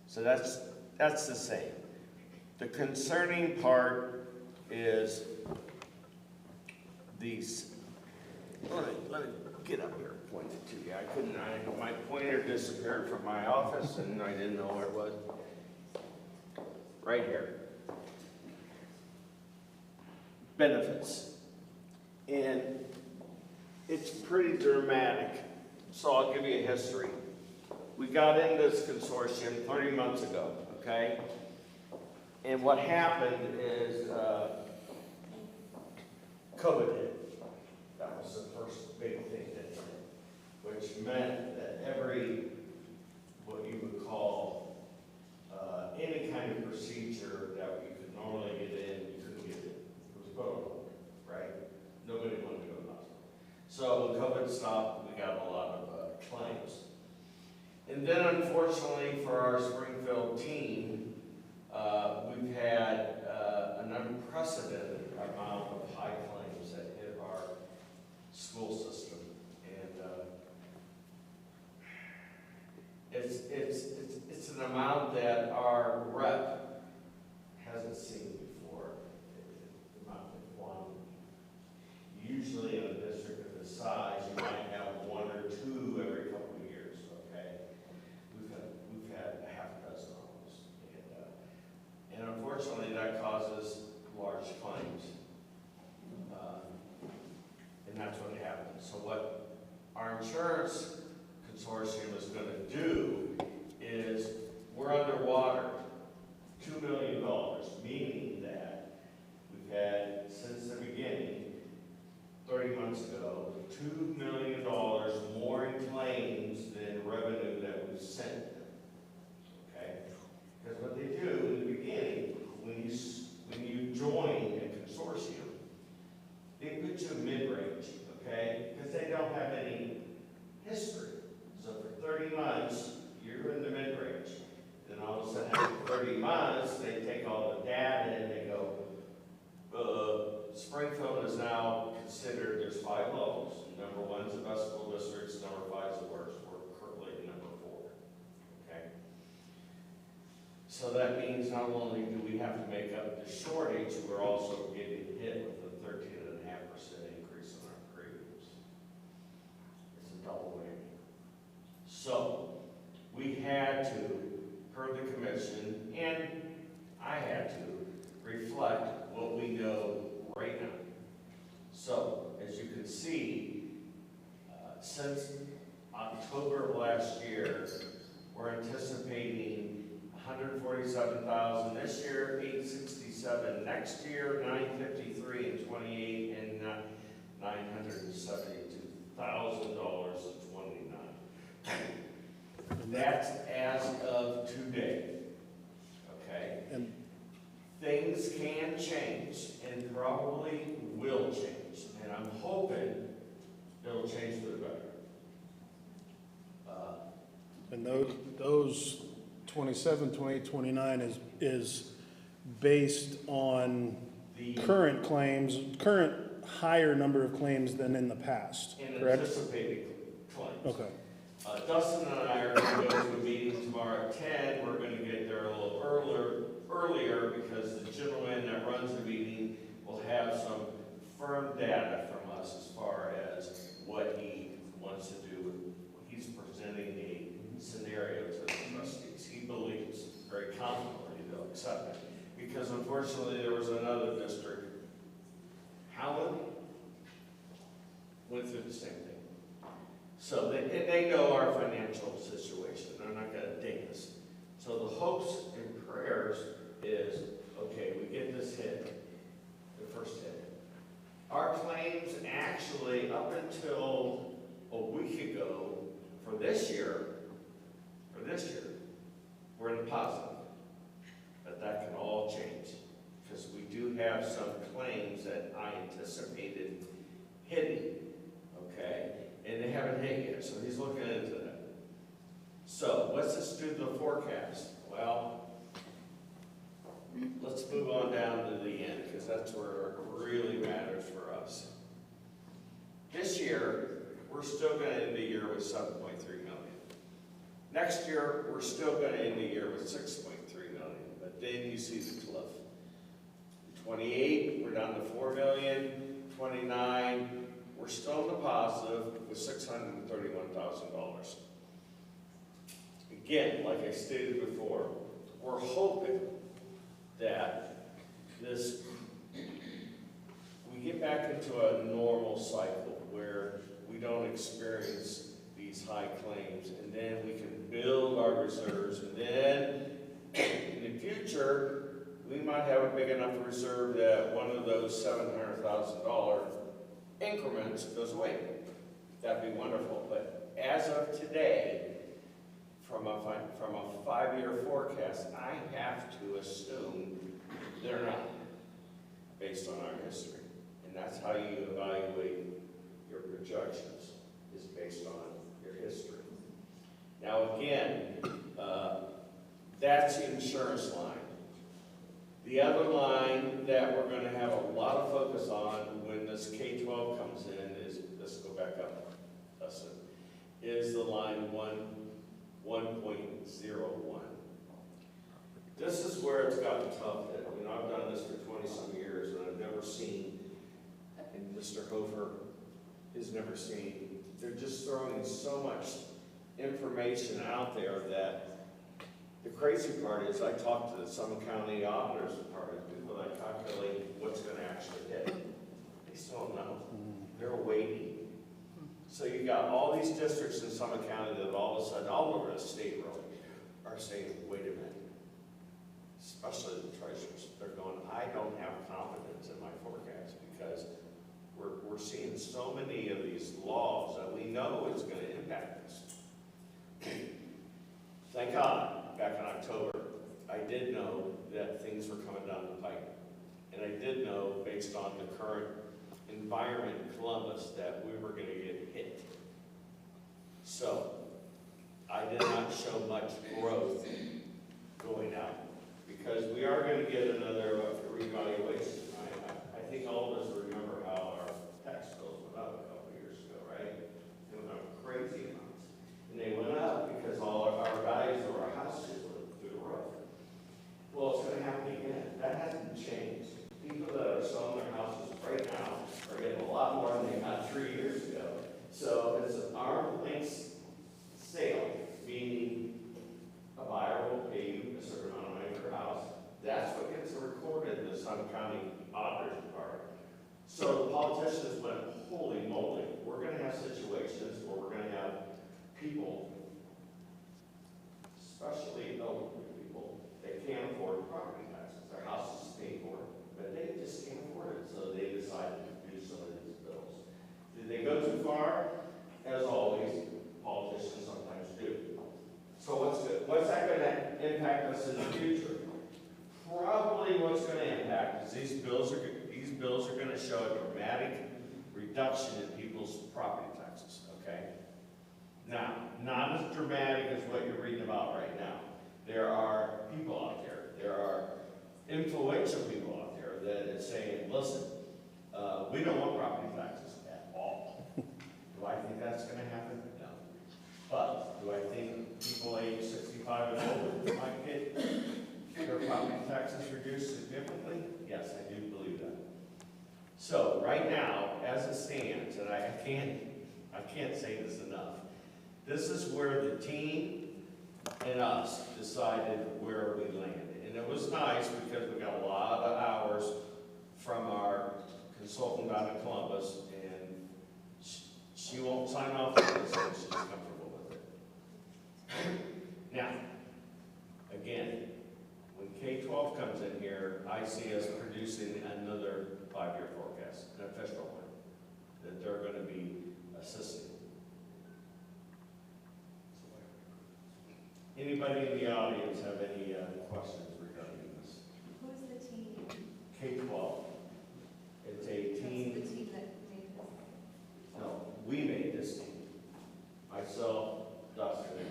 So that's the same. The concerning part is these, let me get up here and point it to you. My pointer disappeared from my office and I didn't know where it was. Right here. Benefits. And it's pretty dramatic. So I'll give you a history. We got into this consortium 30 months ago, okay? And what happened is COVID hit. That was the first big thing that hit, which meant that every, what you would call any kind of procedure that you could normally get in, you couldn't get in. It was put on hold, right? Nobody wanted to go to the hospital. So when COVID stopped, we got a lot of claims. And then unfortunately for our Springfield team, we've had an unprecedented amount of high claims that hit our school system. And it's an amount that our rep hasn't seen before, the amount of quantity. Usually in a district of this size, you might have one or two every couple of years, okay? We've had a half a dozen almost. And unfortunately, that causes large claims. And that's what happens. So what our insurance consortium is going to do is we're underwater $2 million, meaning that we've had, since the beginning, 30 months ago, $2 million more in claims than revenue that we've sent them, okay? Because what they do in the beginning, when you join a consortium, they put you in mid-range, okay? Because they don't have any history. So for 30 months, you're in the mid-range. Then all of a sudden, after 30 months, they take all the data and they go, Springfield is now considered, there's 5 levels. Number 1's the best school districts, number 5's the worst. We're currently at number 4, okay? So that means not only do we have to make up the shortage, we're also getting hit with a 13.5% increase in our premiums. It's a double whammy. So we had to, per the commission, and I had to reflect what we know right now. So, as you can see, since October of last year, we're anticipating 147,000 this year, 867 next year, 953 in 28, and $972,000 in 29. That's as of today, okay? And things can change and probably will change, and I'm hoping it'll change for the better. And those 27, 28, 29 is based on The current claims, current higher number of claims than in the past, correct? anticipated claims. Okay. Dustin and I are going to go to a meeting tomorrow at 10. We're going to get there a little earlier because the gentleman that runs the meeting will have some firm data from us as far as what he wants to do. He's presenting a scenario to the trustees. He believes very confidently they'll accept it because unfortunately there was another district, Howland, went through the same thing. So they know our financial situation. They're not going to ding us. So the hopes and prayers is, okay, we get this hit, the first hit. Our claims actually, up until a week ago, for this year, we're in the positive. But that can all change because we do have some claims that I anticipated hitting, okay? And they haven't hit yet, so he's looking into that. So let's just do the forecast. Well, let's move on down to the end because that's where it really matters for us. This year, we're still going to end the year with 7.3 million. Next year, we're still going to end the year with 6.3 million, but then you see the cliff. 28, we're down to 4 million. 29, we're still in the positive with $631,000. Again, like I stated before, we're hoping that we get back in into a normal cycle where we don't experience these high claims, and then we can build our reserves, and then in the future, we might have a big enough reserve that one of those $700,000 increments goes away. That'd be wonderful, but as of today, from a 5-year forecast, I have to assume they're not, based on our history. And that's how you evaluate your projections, is based on your history. Now again, that's the insurance line. The other line that we're going to have a lot of focus on when this K-12 comes in is, let's go back up, Dustin, is the line 1.01. This is where it's gotten tough. You know, I've done this for 20-some years, and I've never seen, and Mr. Hofer has never seen, they're just throwing so much information out there that the crazy part is I talked to the Summit County Auditors Department, people that calculate what's going to actually hit. They still don't know. They're waiting. So you got all these districts in Summit County that all of a sudden, all over the state really, are saying, wait a minute. Especially the treasurers. They're going, I don't have confidence in my forecast because we're seeing so many of these laws that we know is going to impact us. Thank God, back in October, I did know that things were coming down the pipe. And I did know, based on the current environment in Columbus, that we were going to get hit. So, I did not show much growth going out, because we are going to get another revaluation. I think all of us remember how our tax bills went up a couple of years ago, right? They went up crazy amounts. And they went up because all of our values of our houses went through the roof. Well, it's going to happen again. That hasn't changed. People that are selling their houses right now are getting a lot more than they got 3 years ago. So it's an arm's length sale, meaning a buyer will pay you a certain amount of money for a house. That's what gets recorded in the Summit County Auditor's Department. So the politicians went, holy moly, we're going to have situations where we're going to have people, especially elderly people, that can't afford property taxes. Their house is paid for, but they just can't afford it, so they decided to do some of these bills. Did they go too far? As always, politicians sometimes do. So what's that going to impact us in the future? Probably what's going to impact is these bills are going to show a dramatic reduction in people's property taxes. Okay. Now, not as dramatic as what you're reading about right now. There are people out there. There are influential people out there that are saying, listen, we don't want property taxes at all. Do I think that's going to happen? No. But do I think people age 65 and older might get their property taxes reduced significantly? Yes, I do believe that. So right now, as it stands, and I can't say this enough, this is where the team and us decided where we landed. And it was nice because we got a lot of hours from our consultant down in Columbus, and she won't sign off on this until she's comfortable with it. Now, again, when K-12 comes in here, I see us producing another 5-year forecast, an official one, that they're going to be assisting. Anybody in the audience have any questions regarding this? Who's the team? K-12. It's a team. That's the team that made this. No, we made this team. Myself, Dustin,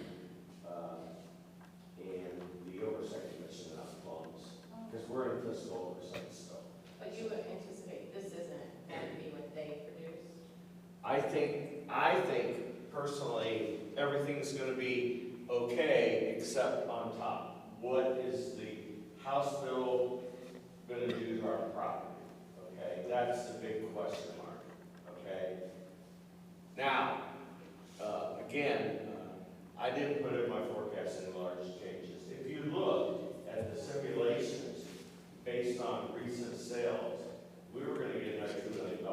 and the Oversight Commission out of Columbus. Because we're in fiscal oversight stuff. But you would anticipate this isn't going to be what they produce? I think personally, everything's going to be okay except on top. What is the House bill going to do to our property? Okay, that's the big question mark. Okay. Now, again, I didn't put in my forecast any large changes. If you look at the simulations based on recent sales, we were going to get another $2 million.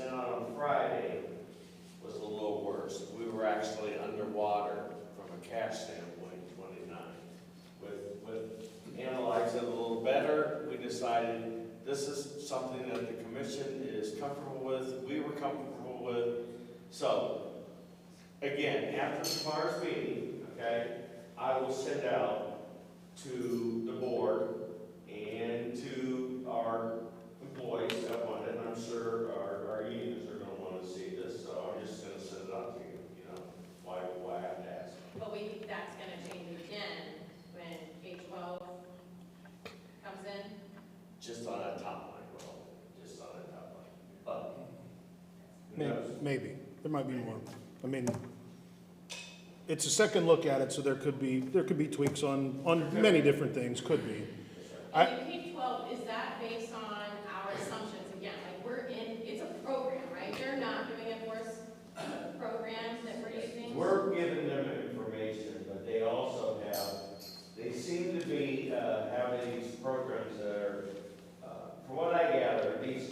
then on Friday was a little worse. We were actually underwater from a cash standpoint, 29. With analyzing it a little better, we decided this is something that the commission is comfortable with, we were comfortable with. So, again, after tomorrow's meeting, okay, I will send out to the board and to our employees that want it, and I'm sure our unions are gonna wanna see this, so I'm just gonna send it out to you, you know, why I have to ask. But we think that's gonna change again when K-12 comes in. Just on that top line, well, just on that top line. But, who knows? Maybe, there might be more. I mean, it's a second look at it, so there could be tweaks on many different things, could be. And K-12, is that based on our assumptions again? Like it's a program, right? They're not giving it for us programs that we're using? We're giving them information, but they also they seem to be having these programs that are, from what I gather, these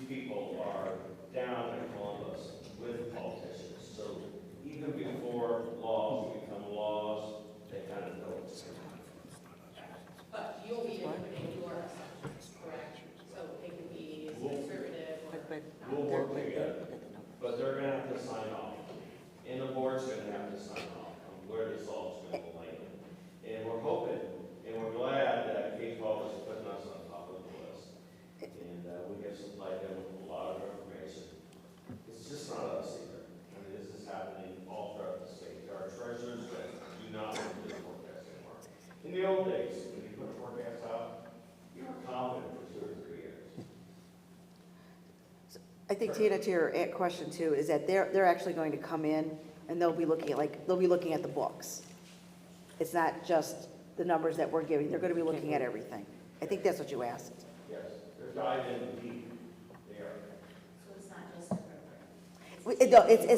people are down in Columbus with politicians. So even before laws become laws, they kind of know what's going on. But you'll be inputting your assumptions, correct? So it can be as conservative or. We'll work together, but they're gonna have to sign off. And the board's gonna have to sign off on where this all's gonna land. And we're hoping, and we're glad that K-12 is putting us on top of the list. And we have supplied them with a lot of information. It's just not us either. I mean, this is happening all throughout the state. There are treasurers that do not want to do forecast anymore. In the old days, when you put a forecast out, you were confident for 2 or 3 years. I think Tina, to your question too, is that they're actually going to come in and they'll be looking at the books. It's not just the numbers that we're giving, they're gonna be looking at everything. I think that's what you asked. Yes, they're diving in deep. They are. So it's not just a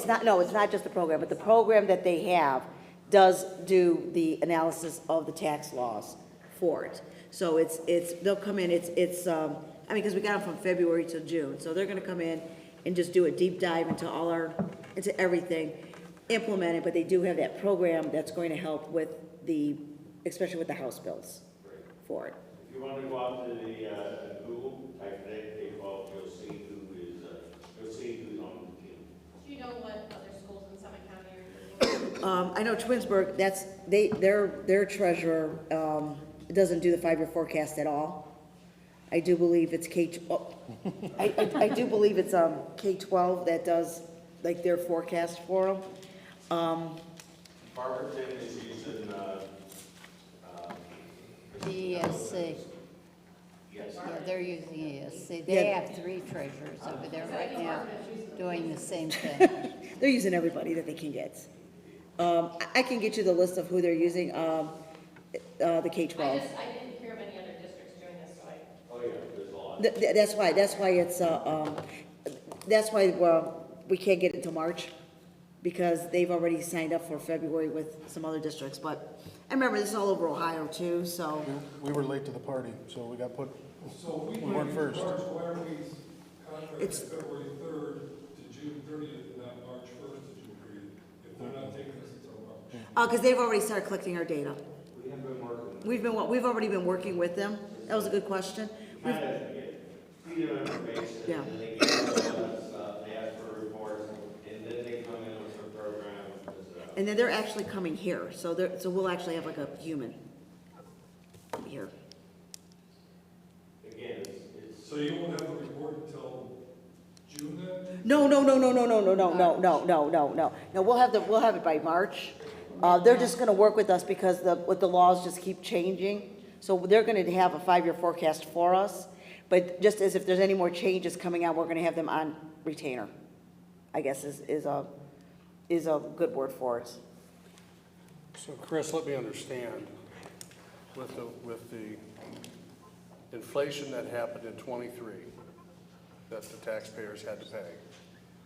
program? No, it's not just the program, but the program that they have does do the analysis of the tax laws for it. So they'll come in, because we got them from February to June, so they're gonna come in and just do a deep dive into everything, implement it, but they do have that program that's going to help with especially with the House bills for it. If you want to go out to the Google, type in K-12, you'll see who's on the team. Do you know what other schools in Summit County are using? I know Twinsburg, their treasurer, doesn't do the 5-year forecast at all. I do believe it's I do believe it's K-12 that does like their forecast for them. Barberton is using, The ESC. yes. Yeah, they're using ESC. They have 3 treasurers over there right now doing the same thing. They're using everybody that they can get. I can get you the list of who they're using, the K-12. I didn't hear of any other districts doing this, so Oh, yeah, there's a lot. That's why we can't get it until March, because they've already signed up for February with some other districts, but I remember this is all over Ohio too, so. We were late to the party, so we got put, So we we weren't first. March, why are we contracted It's- February 3rd to June 30th and not March 1st to June 30th? If they're not taking us until March. Because they've already started collecting our data. We have been working. We've already been working with them. That was a good question. Kind of feed them information, Yeah. and then they get all that stuff, they ask for reports, and then they come in with their program. And then they're actually coming here, so we'll actually have like a human here. Again, it's So you won't have a report until June then? No, we'll have it by March. They're just gonna work with us because the laws just keep changing. So they're gonna have a 5-year forecast for us, but just as if there's any more changes coming out, we're gonna have them on retainer, I guess is a good word for it. So Chris, let me understand, with the inflation that happened in '23, that the taxpayers had to pay,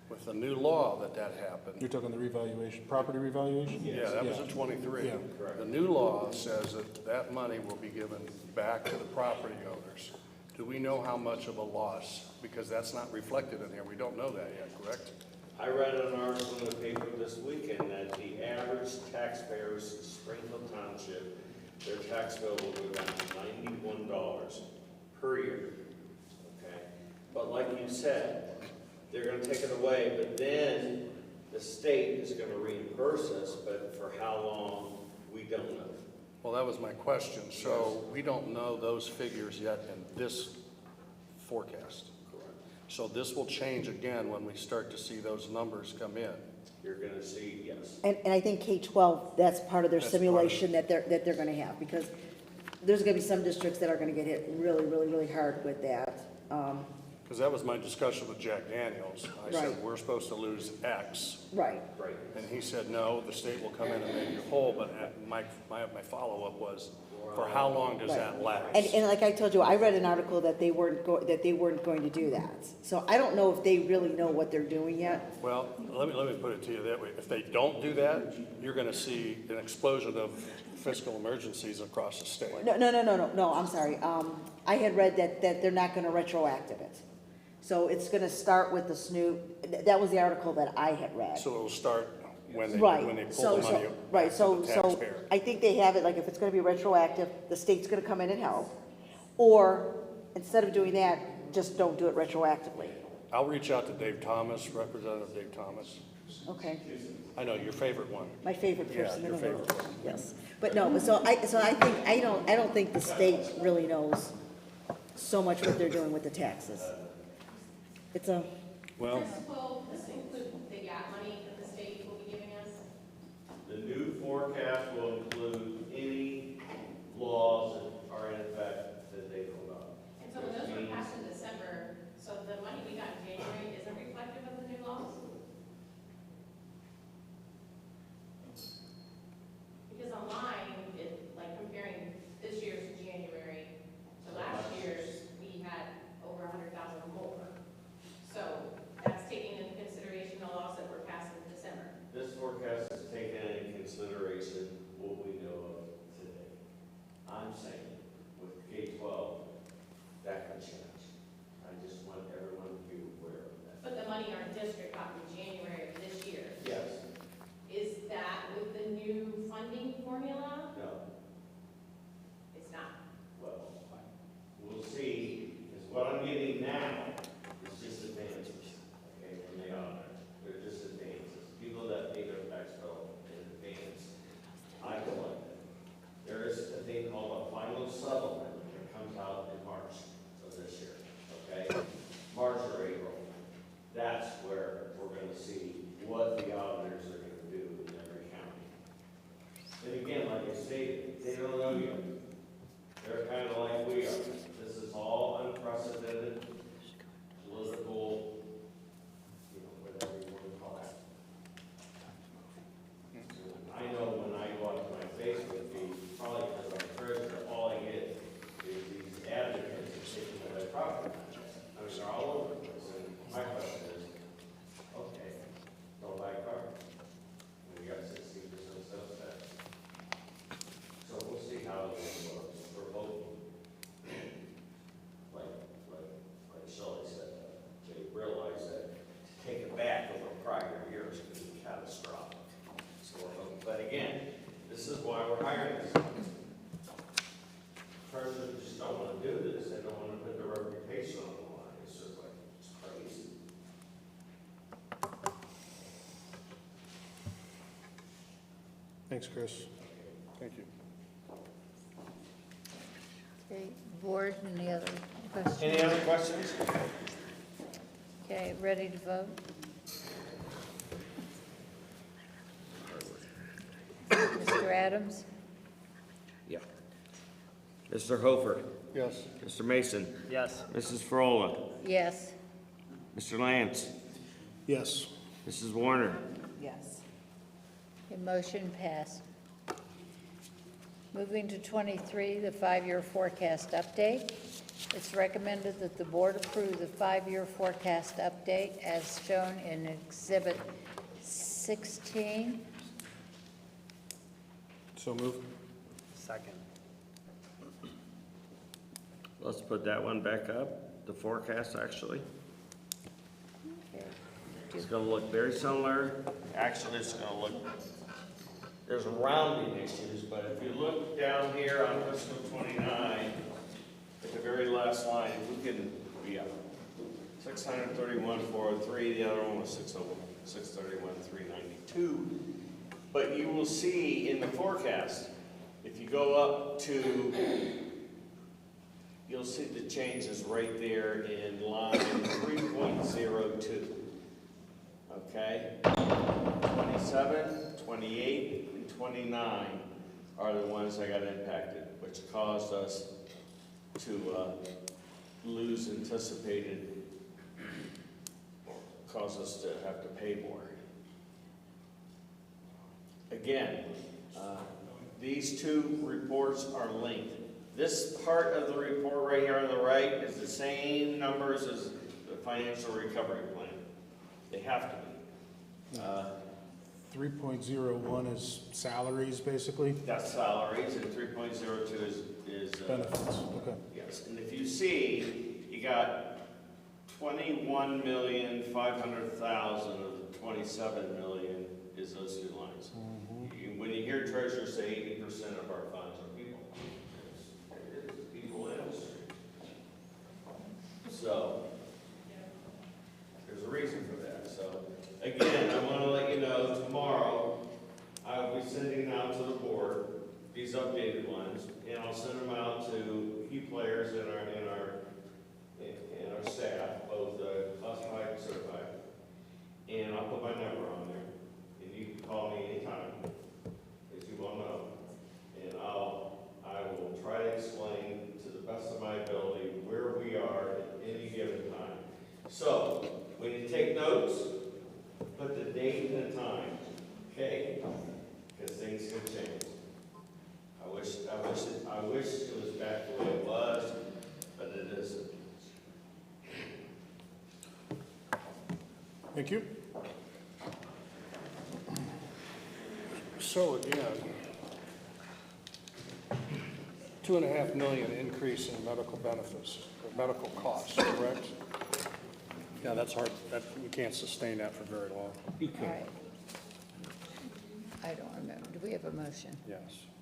with the new law that happened. You're talking the revaluation, property revaluation? Yeah, that was in '23. Yeah. The new law says that money will be given back to the property owners. Do we know how much of a loss? Because that's not reflected in here. We don't know that yet, correct? I read an article in the paper this weekend that the average taxpayers in Springfield Township, their tax bill will go down to $91 per year, okay? But like you said, they're gonna take it away, but then the state is gonna reimburse us, but for how long, we don't know. Well, that was my question. So we don't know those figures yet in this forecast. Correct. So this will change again when we start to see those numbers come in. You're gonna see, yes. And I think K-12, that's part of their That's part of simulation that they're gonna have, because there's gonna be some districts that are gonna get hit really, really, really hard with that. Because that was my discussion with Jack Daniels. I said, Right. we're supposed to lose X. Right. Right. And he said, no, the state will come in and make you whole. But my follow-up was, for how long does that last? And like I told you, I read an article that they weren't going to do that. So I don't know if they really know what they're doing yet. Well, let me put it to you that way. If they don't do that, you're going to see an explosion of fiscal emergencies across the state. No, I'm sorry. I had read that they're not gonna retroactive it. So it's gonna start with the SNOOP, that was the article that I had read. So it'll start when they Right. pull the So- money Right, so from the taxpayer. I think they have it, like, if it's gonna be retroactive, the state's gonna come in and help. Or, instead of doing that, just don't do it retroactively. I'll reach out to Dave Thomas, Representative Dave Thomas. Okay, I know, your favorite one. my favorite Yeah, person in your the world. favorite one. Yes, but no, but so I think, I don't think the state really knows so much what they're doing with the taxes. It's a, Well, Will this include the gap money that the state will be giving us? The new forecast will include any laws that are in effect that they put up. And so when those were passed in December, so the money we got in January isn't reflective of the new laws? Because online, like comparing this year's January to last year's, we had over 100,000 more. So that's taking into consideration the laws that were passed in December. This forecast is taking into consideration what we know of today. I'm saying with K-12, that could change. I just want everyone to be aware of that. But the money our district got in January of this year, Yes, is that with the new funding formula? no, It's not. well, we'll see, because what I'm getting now is just advances, okay, from the auditor. They're just advances. People that pay their tax bill in advance, I collect it. There is a thing called a final settlement that comes out in March of this year, okay? March or April. That's where we're gonna see what the auditors are gonna do in every county. And again, like I stated, they don't know you. They're kind of like we are. This is all unprecedented, political, whatever you want to call it. I know when I go out to my Facebook feed, probably because I'm treasurer, all I get is these advocates that taking away property. I mean, they're all over the place. And my question is, okay, don't buy a car. We got 60% sales tax. So we'll see how this works. We're hoping, like Shelley said, they realize that to take it back over prior years could be catastrophic. So we're hoping, but again, this is why we're hiring this. Presidents just don't want to do this. They don't want to put their reputation on the line. It's just like, it's crazy. Thanks, Chris. thank you. Okay, board, any other questions? Any other questions? Okay, ready to vote? Mr. Adams? Yeah. Mr. Hofer. Yes. Mr. Mason. Yes. Mrs. Frola. Yes. Mr. Lance. Yes. Mrs. Warner. Yes. Okay, motion passed. Moving to 23, the five-year forecast update. It's recommended that the board approve the five-year forecast update as shown in Exhibit 16. So move. Second. Let's put that one back up, the forecast actually. Okay. It's gonna look very similar. Actually, it's gonna look, there's rounding issues, but if you look down here on fiscal 29, at the very last line, we can, yeah, 631,403, the other one was 631,392. But you will see in the forecast, if you go up to, you'll see the changes right there in line 3.02. Okay? 27, 28, and 29 are the ones that got impacted, which caused us to lose anticipated, caused us to have to pay more. Again, these two reports are linked. This part of the report right here on the right is the same numbers as the financial recovery plan. They have to be. 3.01 is salaries, basically? That's salaries, and 3.02 is Benefits, okay. yes, and if you see, you got 21,500,000 of the 27 million is those two lines. When you hear treasurer say 80% of our funds are people, it is people industry. So, there's a reason for that. So, again, I want to let you know, tomorrow, I will be sending out to the board these updated ones, and I'll send them out to key players in our staff, both classified and certified. And I'll put my number on there, and you can call me anytime, as you well know. And I will try to explain to the best of my ability where we are at any given time. So, when you take notes, put the date and the time, okay? Because things can change. I wish it was back the way it was, but it isn't. Thank you. So again, $2.5 million increase in medical benefits, or medical costs, correct? Yeah, that's hard, we can't sustain that for very long. You All right. I don't remember. Do we have a motion? Yes.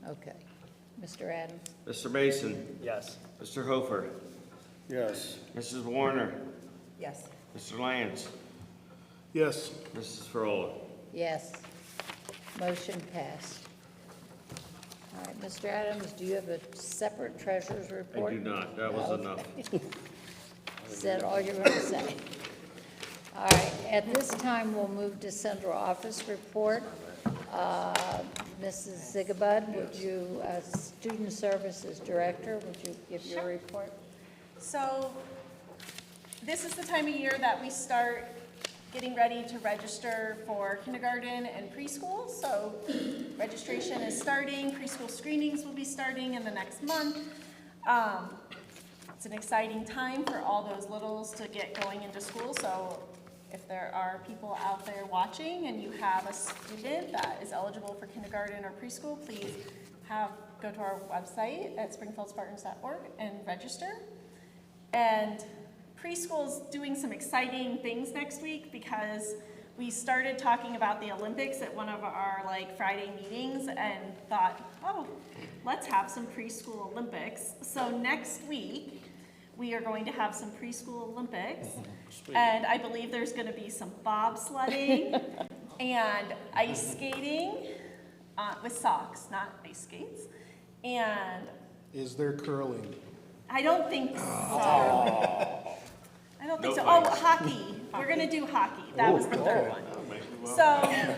Okay. Mr. Adams? Mr. Mason, Yes. Mr. Hofer, Yes. Mrs. Warner, Yes. Mr. Lyons, Yes. Mrs. Frola. Yes. Motion passed. All right, Mr. Adams, do you have a separate treasurer's I report? do not, that was Okay. enough. Is that all you're going to say? All right, at this time, we'll move to central office report. Mrs. Zigabud, would you, as Student Services Director, would you give your report? So this is the time of year that we start getting ready to register for kindergarten and preschool. So registration is starting, preschool screenings will be starting in the next month. It's an exciting time for all those littles to get going into school. So if there are people out there watching and you have a student that is eligible for kindergarten or preschool, please go to our website at springfieldspartans.org and register. And preschool's doing some exciting things next week because we started talking about the Olympics at one of our Friday meetings and thought, oh, let's have some preschool Olympics. So next week, we are going to have some preschool Olympics. And I believe there's going to be some bobsledding and ice skating with socks, not ice skates. And Is there curling? I don't think so. I don't think so. Oh, hockey. We're going to do hockey. That was the third one. So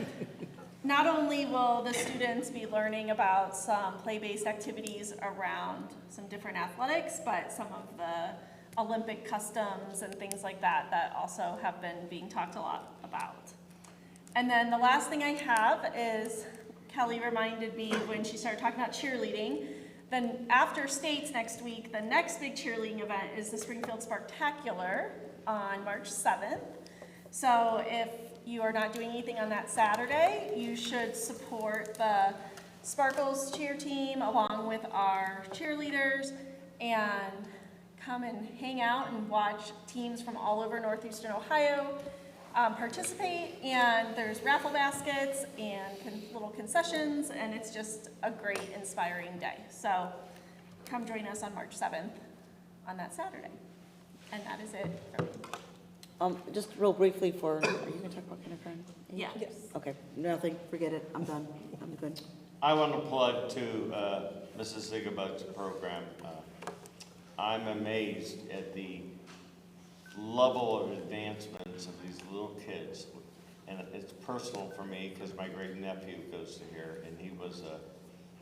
not only will the students be learning about some play-based activities around some different athletics, but some of the Olympic customs and things like that also have been being talked a lot about. And then the last thing I have is Kelly reminded me when she started talking about cheerleading. Then after states next week, the next big cheerleading event is the Springfield Sparktacular on March 7th. So if you are not doing anything on that Saturday, you should support the Sparkles cheer team along with our cheerleaders and come and hang out and watch teams from all over northeastern Ohio participate, and there's raffle baskets and little concessions, and it's just a great, inspiring day. So come join us on March 7th on that Saturday. And that is it from me. Just real briefly are you gonna talk about kindergarten? Yeah. Yes. Okay, nothing, forget it, I'm done, I'm good. I want to plug to Mrs. Zigabud's program. I'm amazed at the level of advancements of these little kids. And it's personal for me because my great nephew goes to here, and he was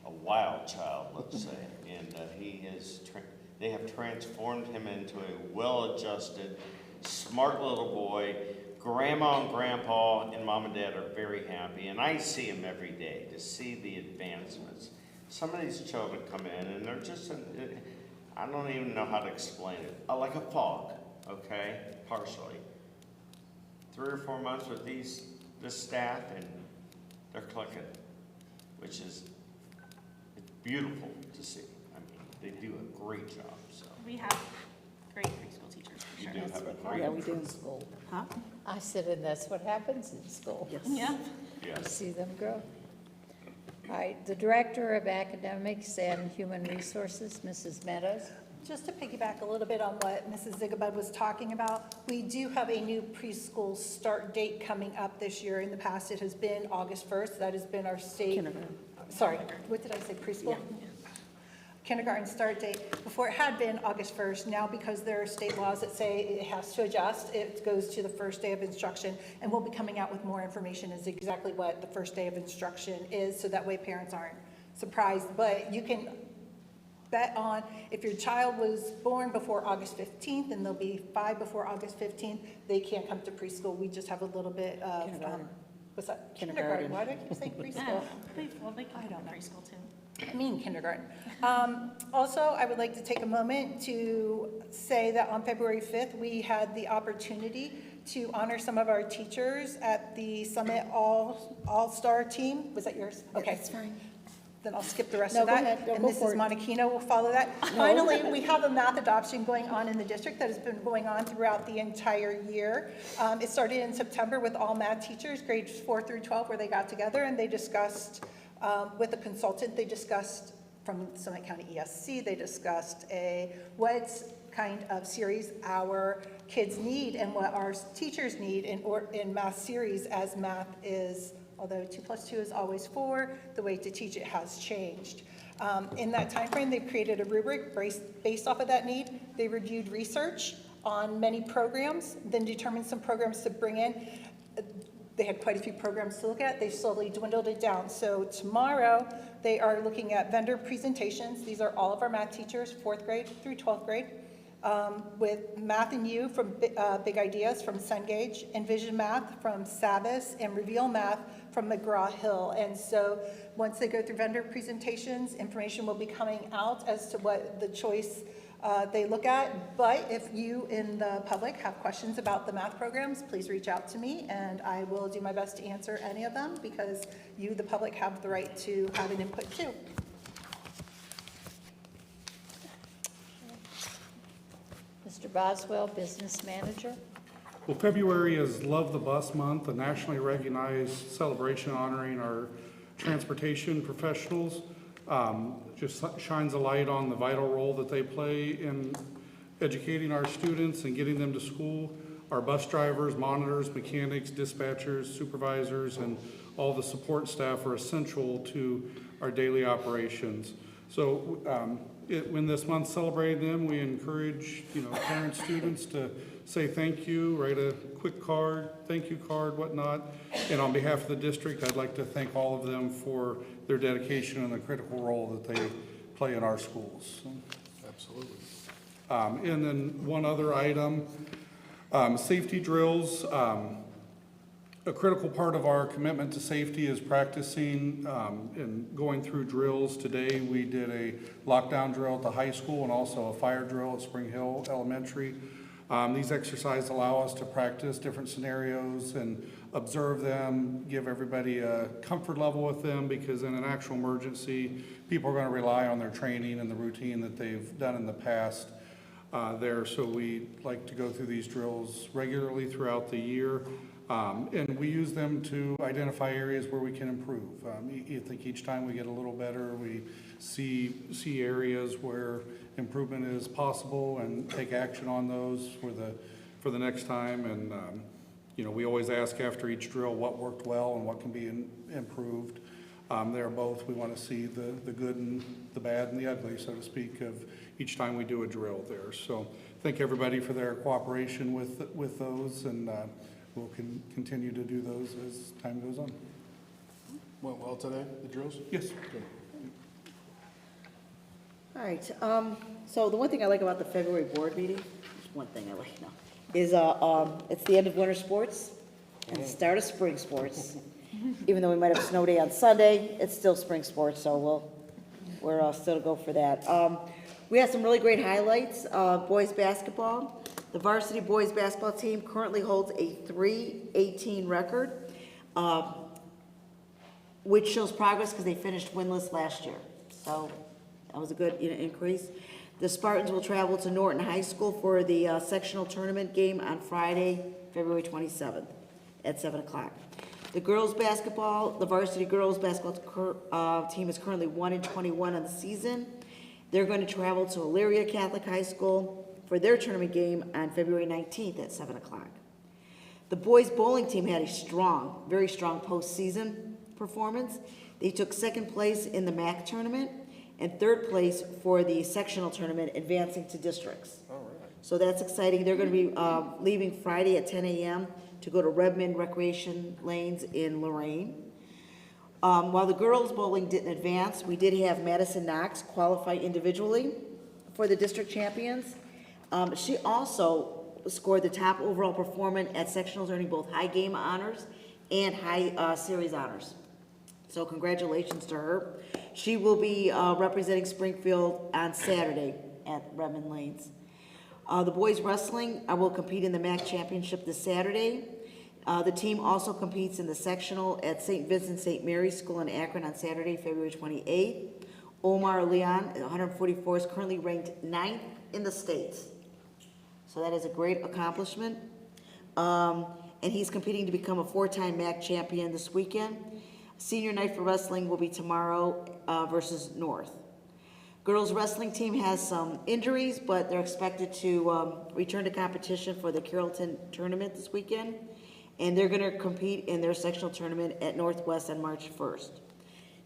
a wild child, let's say. And they have transformed him into a well-adjusted, smart little boy. Grandma and Grandpa and Mom and Dad are very happy, and I see him every day to see the advancements. Some of these children come in, and they're just, I don't even know how to explain it, like a fog, okay, partially. 3 or 4 months with this staff, and they're clicking, which is, it's beautiful to see. I mean, they do a great job, so. We have great preschool teachers, for sure. You do have a great Yeah, we do. School. Huh? I said, and that's what happens in school. Yes. Yeah. Yeah. You see them grow. All right, the Director of Academics and Human Resources, Mrs. Meadows. Just to piggyback a little bit on what Mrs. Zigabud was talking about, we do have a new preschool start date coming up this year. In the past, it has been August 1st. That has been our state. Kindergarten. Sorry, what did I say, preschool? Kindergarten start date. Before it had been August 1st. Now, because there are state laws that say it has to adjust, it goes to the first day of instruction. And we'll be coming out with more information as exactly what the first day of instruction is, so that way parents aren't surprised. But you can bet on, if your child was born before August 15th and they'll be 5 before August 15th, they can't come to preschool. We just have a little bit of, what's that? Kindergarten. Why do I keep saying preschool? I don't know. Preschool too. I mean kindergarten. Also, I would like to take a moment to say that on February 5th, we had the opportunity to honor some of our teachers at the Summit All-Star team. Was that yours? Okay. That's fine. Then I'll skip the rest No, of go that. ahead. No, And go Mrs. for it. Monachino will follow that. Finally, we have a math adoption going on in the district that has been going on throughout the entire year. It started in September with all math teachers, grades 4 through 12, where they got together and they discussed, with a consultant, they discussed from Summit County ESC, they discussed what kind of series our kids need and what our teachers need in math series, as math is, although 2 + 2 is always 4, the way to teach it has changed. In that time frame, they've created a rubric based off of that need. They reviewed research on many programs, then determined some programs to bring in. They had quite a few programs to look at. They slowly dwindled it down. So tomorrow, they are looking at vendor presentations. These are all of our math teachers, 4th grade through 12th grade, with Math and You from Big Ideas from Cengage, Envision Math from Savvis, and Reveal Math from McGraw-Hill. And so once they go through vendor presentations, information will be coming out as to what the choice they look at. But if you in the public have questions about the math programs, please reach out to me and I will do my best to answer any of them, because you, the public, have the right to have an input too. Mr. Boswell, Business Manager. Well, February is Love the Bus Month, a nationally recognized celebration honoring our transportation professionals. Just shines a light on the vital role that they play in educating our students and getting them to school. Our bus drivers, monitors, mechanics, dispatchers, supervisors, and all the support staff are essential to our daily operations. So when this month celebrating them, we encourage parents, students to say thank you, write a quick card, thank you card, whatnot. And on behalf of the district, I'd like to thank all of them for their dedication and the critical role that they play in our schools. Absolutely. And then one other item, safety drills. A critical part of our commitment to safety is practicing and going through drills. Today we did a lockdown drill at the high school and also a fire drill at Spring Hill Elementary. These exercises allow us to practice different scenarios and observe them, give everybody a comfort level with them, because in an actual emergency, people are going to rely on their training and the routine that they've done in the past. there. So we like to go through these drills regularly throughout the year. And we use them to identify areas where we can improve. I think each time we get a little better, we see areas where improvement is possible and take action on those for the next time. And you know, we always ask after each drill what worked well and what can be improved. They're both, we want to see the good and the bad and the ugly, so to speak, of each time we do a drill there. So thank everybody for their cooperation with those, and we'll continue to do those as time goes on. Went well today, the drills? Yes. Good. All right, so the one thing I like about the February board meeting, just one thing I like, is it's the end of winter sports and the start of spring sports. Even though we might have a snow day on Sunday, it's still spring sports, so we're still to go for that. We had some really great highlights. Boys basketball. The varsity boys basketball team currently holds a 3-18 record, which shows progress because they finished winless last year. So that was a good increase. The Spartans will travel to Norton High School for the sectional tournament game on Friday, February 27th at 7 o'clock. The girls basketball, the varsity girls basketball team is currently 1-21 on the season. They're going to travel to Elyria Catholic High School for their tournament game on February 19th at 7 o'clock. The boys bowling team had a very strong postseason performance. They took second place in the MAC tournament and third place for the sectional tournament, advancing to districts. All right. So that's exciting. They're going to be leaving Friday at 10 a.m. to go to Redmond Recreation Lanes in Lorraine. While the girls bowling didn't advance, we did have Madison Knox qualify individually for the district champions. She also scored the top overall performance at sectionals, earning both high game honors and high series honors. So congratulations to her. She will be representing Springfield on Saturday at Redmond Lanes. The boys wrestling will compete in the MAC championship this Saturday. The team also competes in the sectional at St. Vincent St. Mary's School in Akron on Saturday, February 28th. Omar Leon, 144, is currently ranked 9th in the state. So that is a great accomplishment. And he's competing to become a 4-time MAC champion this weekend. Senior night for wrestling will be tomorrow versus North. Girls wrestling team has some injuries, but they're expected to return to competition for the Carrollton tournament this weekend. And they're going to compete in their sectional tournament at Northwest on March 1st.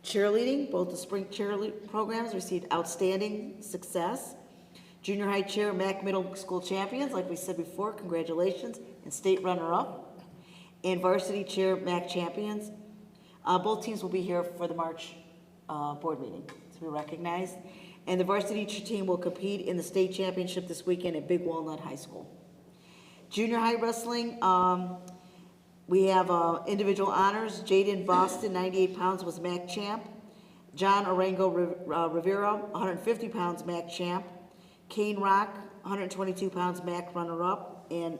Cheerleading, both the spring cheerleading programs received outstanding success. Junior high cheer MAC middle school champions, like we said before, congratulations, and state runner-up. And varsity cheer MAC champions. Both teams will be here for the March board meeting to be recognized. And the varsity team will compete in the state championship this weekend at Big Walnut High School. Junior high wrestling, we have individual honors. Jaden Boston, 98 pounds, was MAC champ. John Arango Rivera, 150 pounds, MAC champ. Kane Rock, 122 pounds, MAC runner-up. And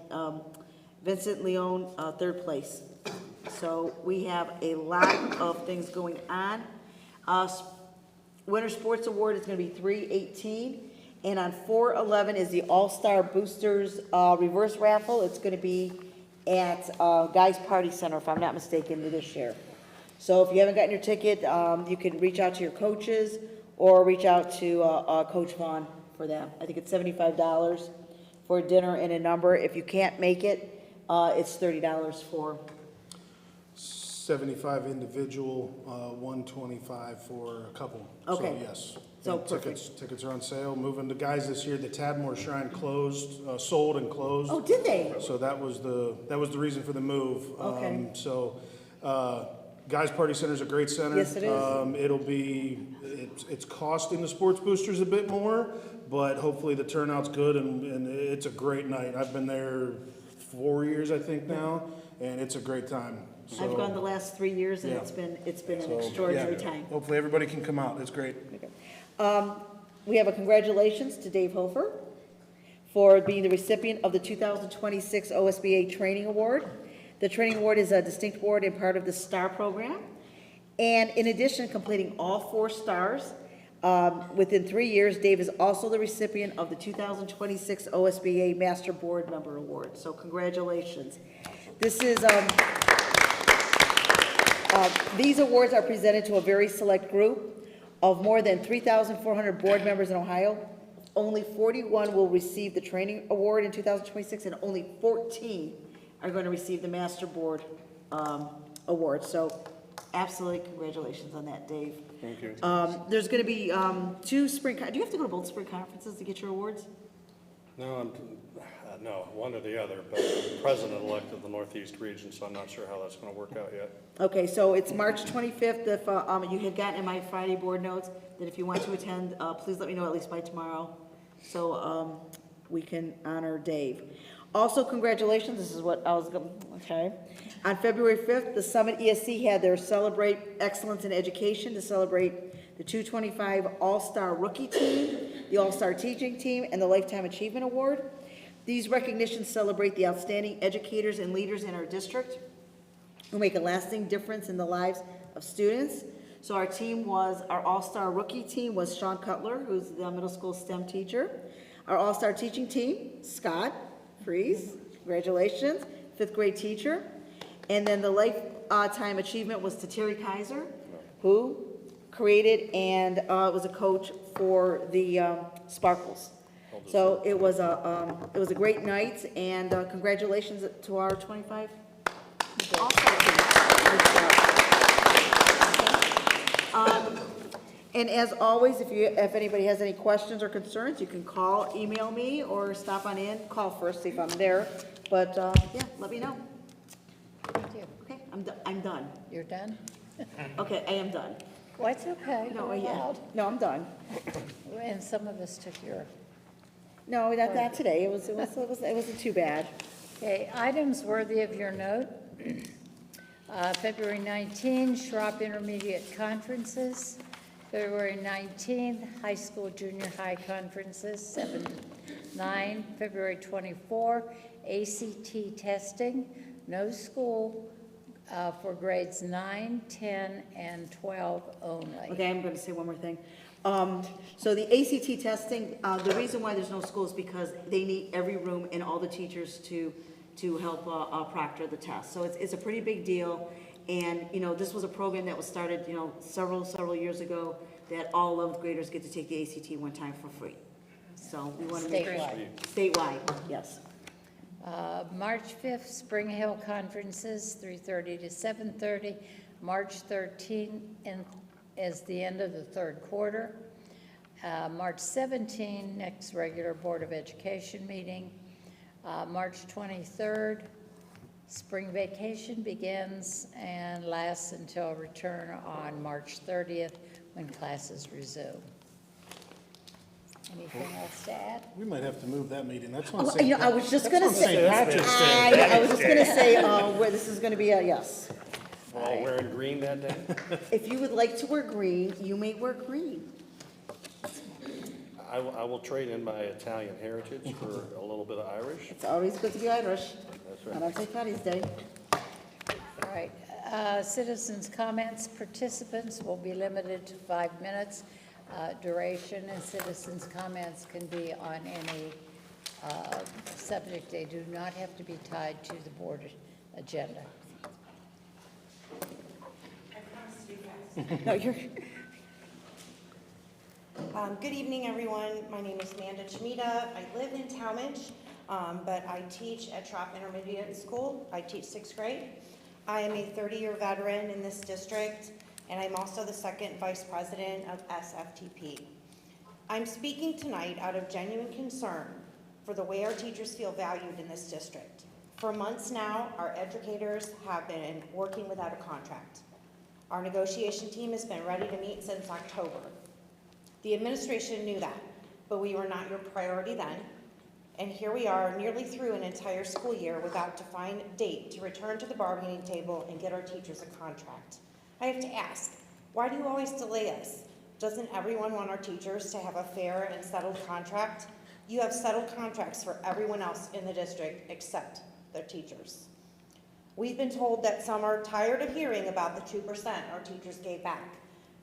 Vincent Leone, third place. So we have a lot of things going on. Winter Sports Award is going to be 3/18. And on 4/11 is the All-Star Boosters reverse raffle. It's going to be at Guy's Party Center, if I'm not mistaken, this year. So if you haven't gotten your ticket, you can reach out to your coaches or reach out to Coach Vaughn for that. I think it's $75 for dinner and a number. If you can't make it, it's $30 for 75 individual, 125 for a couple. Okay. So yes. So And tickets are on sale. Moving to guys this year. The Tadmore Shrine closed, sold and closed. Oh, did they? So that was the reason for the move. Okay. Guys Party Center is a great center. Yes, it is. It's costing the sports boosters a bit more, but hopefully the turnout's good and it's a great night. I've been there 4 years, I think now, and it's a great time. So, I've gone the last 3 years, and yeah. it's been an extraordinary time. Hopefully everybody can come out. It's great. We have a congratulations to Dave Hofer for being the recipient of the 2026 OSBA Training Award. The Training Award is a distinct award and part of the STAR program. And in addition, completing all 4 stars, Within 3 years, Dave is also the recipient of the 2026 OSBA Master Board Member Award. So congratulations. This is, these awards are presented to a very select group of more than 3,400 board members in Ohio. Only 41 will receive the training award in 2026, and only 14 are going to receive the Master Board Award. So absolutely congratulations on that, Dave. Thank you. There's going to be 2 spring, do you have to go to both spring conferences to get your awards? No, no, one or the other, but I'm president-elect of the Northeast region, so I'm not sure how that's going to work out yet. Okay, so it's March 25th. If you had gotten in my Friday board notes that if you want to attend, please let me know at least by tomorrow, so we can honor Dave. Also, congratulations, this is what I was going, okay. On February 5th, the Summit ESC had their Celebrate Excellence in Education to celebrate the 225 All-Star Rookie Team, the All-Star Teaching Team, and the Lifetime Achievement Award. These recognitions celebrate the outstanding educators and leaders in our district who make a lasting difference in the lives of students. So our team was, our All-Star Rookie Team was Sean Cutler, who's the middle school STEM teacher. Our All-Star Teaching Team, Scott Freeze, congratulations, 5th grade teacher. And then the Lifetime Achievement was to Terry Kaiser, who created and was a coach for the Sparkles. So it was a great night, and congratulations to our 25 All-Star team. And as always, if anybody has any questions or concerns, you can call, email me, or stop on in. Call first, see if I'm there. But yeah, let me know. Thank you. Okay, I'm done. You're done? Okay, I am done. Well, it's okay. No, You're yeah. allowed. No, I'm done. And some of us took your. No, not today. It wasn't too bad. Okay, items worthy of your note. February 19, Schropp Intermediate Conferences. February 19th, high school, junior high conferences, 7 to 9. February 24, ACT testing, no school for grades 9, 10, and 12 only. Okay, I'm going to say one more thing. So the ACT testing, the reason why there's no school is because they need every room and all the teachers to help proctor the test. So it's a pretty big deal. And, you know, this was a program that was started, you know, several years ago, that all 11th graders get to take the ACT one time for free. So we want to make statewide, yes. March 5th, Spring Hill Conferences, 3:30 to 7:30. March 13th is the end of the 3rd quarter. March 17th, next regular Board of Education meeting. March 23rd, spring vacation begins and lasts until return on March 30th when classes resume. Anything else to add? We might have to move that meeting. That's on Oh, St. you know, I was just going to say, I was just going to say where this is going to be a yes. We're all wearing green that day? If you would like to wear green, you may wear green. I will trade in my Italian heritage for a little bit of Irish. It's always good to be Irish. That's right. And on St. Patty's Day. All right, citizens' comments, participants will be limited to 5 minutes duration, and citizens' comments can be on any subject. They do not have to be tied to the board agenda. No, you're. Good evening, everyone. My name is Amanda Chmita. I live in Talmadge, but I teach at Schropp Intermediate School. I teach 6th grade. I am a 30-year veteran in this district, and I'm also the 2nd vice president of SFTP. I'm speaking tonight out of genuine concern for the way our teachers feel valued in this district. For months now, our educators have been working without a contract. Our negotiation team has been ready to meet since October. The administration knew that, but we were not your priority then. And here we are, nearly through an entire school year without a defined date to return to the bargaining table and get our teachers a contract. I have to ask, why do you always delay us? Doesn't everyone want our teachers to have a fair and settled contract? You have settled contracts for everyone else in the district except their teachers. We've been told that some are tired of hearing about the 2% our teachers gave back.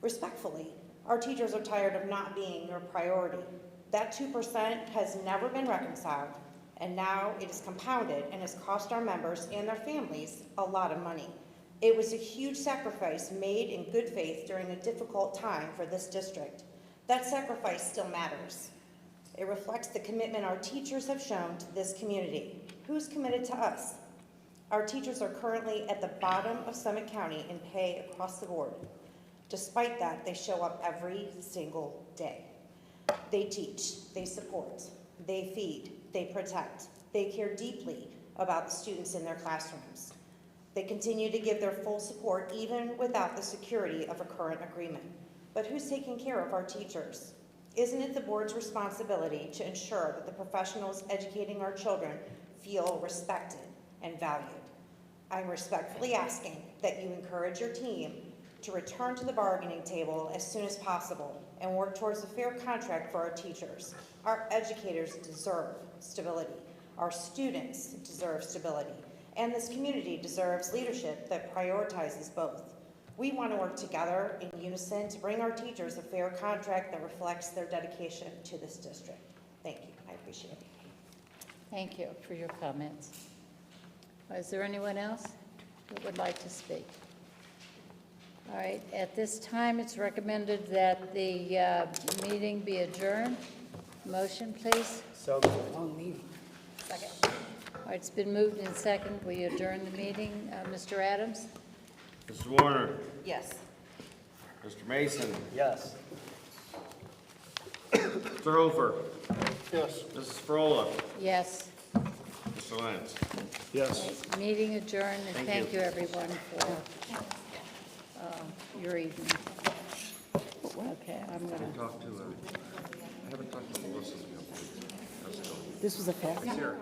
Respectfully, Our teachers are tired of not being your priority. That 2% has never been reconciled, and now it is compounded and has cost our members and their families a lot of money. It was a huge sacrifice made in good faith during a difficult time for this district. That sacrifice still matters. It reflects the commitment our teachers have shown to this community. Who's committed to us? Our teachers are currently at the bottom of Summit County in pay across the board. Despite that, they show up every single day. They teach, they support, they feed, they protect, they care deeply about the students in their classrooms. They continue to give their full support even without the security of a current agreement. But who's taking care of our teachers? Isn't it the board's responsibility to ensure that the professionals educating our children feel respected and valued? I'm respectfully asking that you encourage your team to return to the bargaining table as soon as possible and work towards a fair contract for our teachers. Our educators deserve stability. Our students deserve stability. And this community deserves leadership that prioritizes both. We want to work together in unison to bring our teachers a fair contract that reflects their dedication to this district. Thank you. I appreciate it. Thank you for your comments. Is there anyone else who would like to speak? All right, at this time, it's recommended that the meeting be adjourned. Motion, please. So Second. All right, it's been moved and second. We adjourn the meeting. Mr. Adams? Mrs. Warner? Yes. Mr. Mason? yes. Mr. Hofer? Yes. Mrs. Frola? Yes. Mr. Lentz? Yes. Meeting adjourned, and Thank thank you. you, everyone, for your evening. Okay, I'm going to... I haven't talked to Melissa. How's it going? This was a fact. Sure.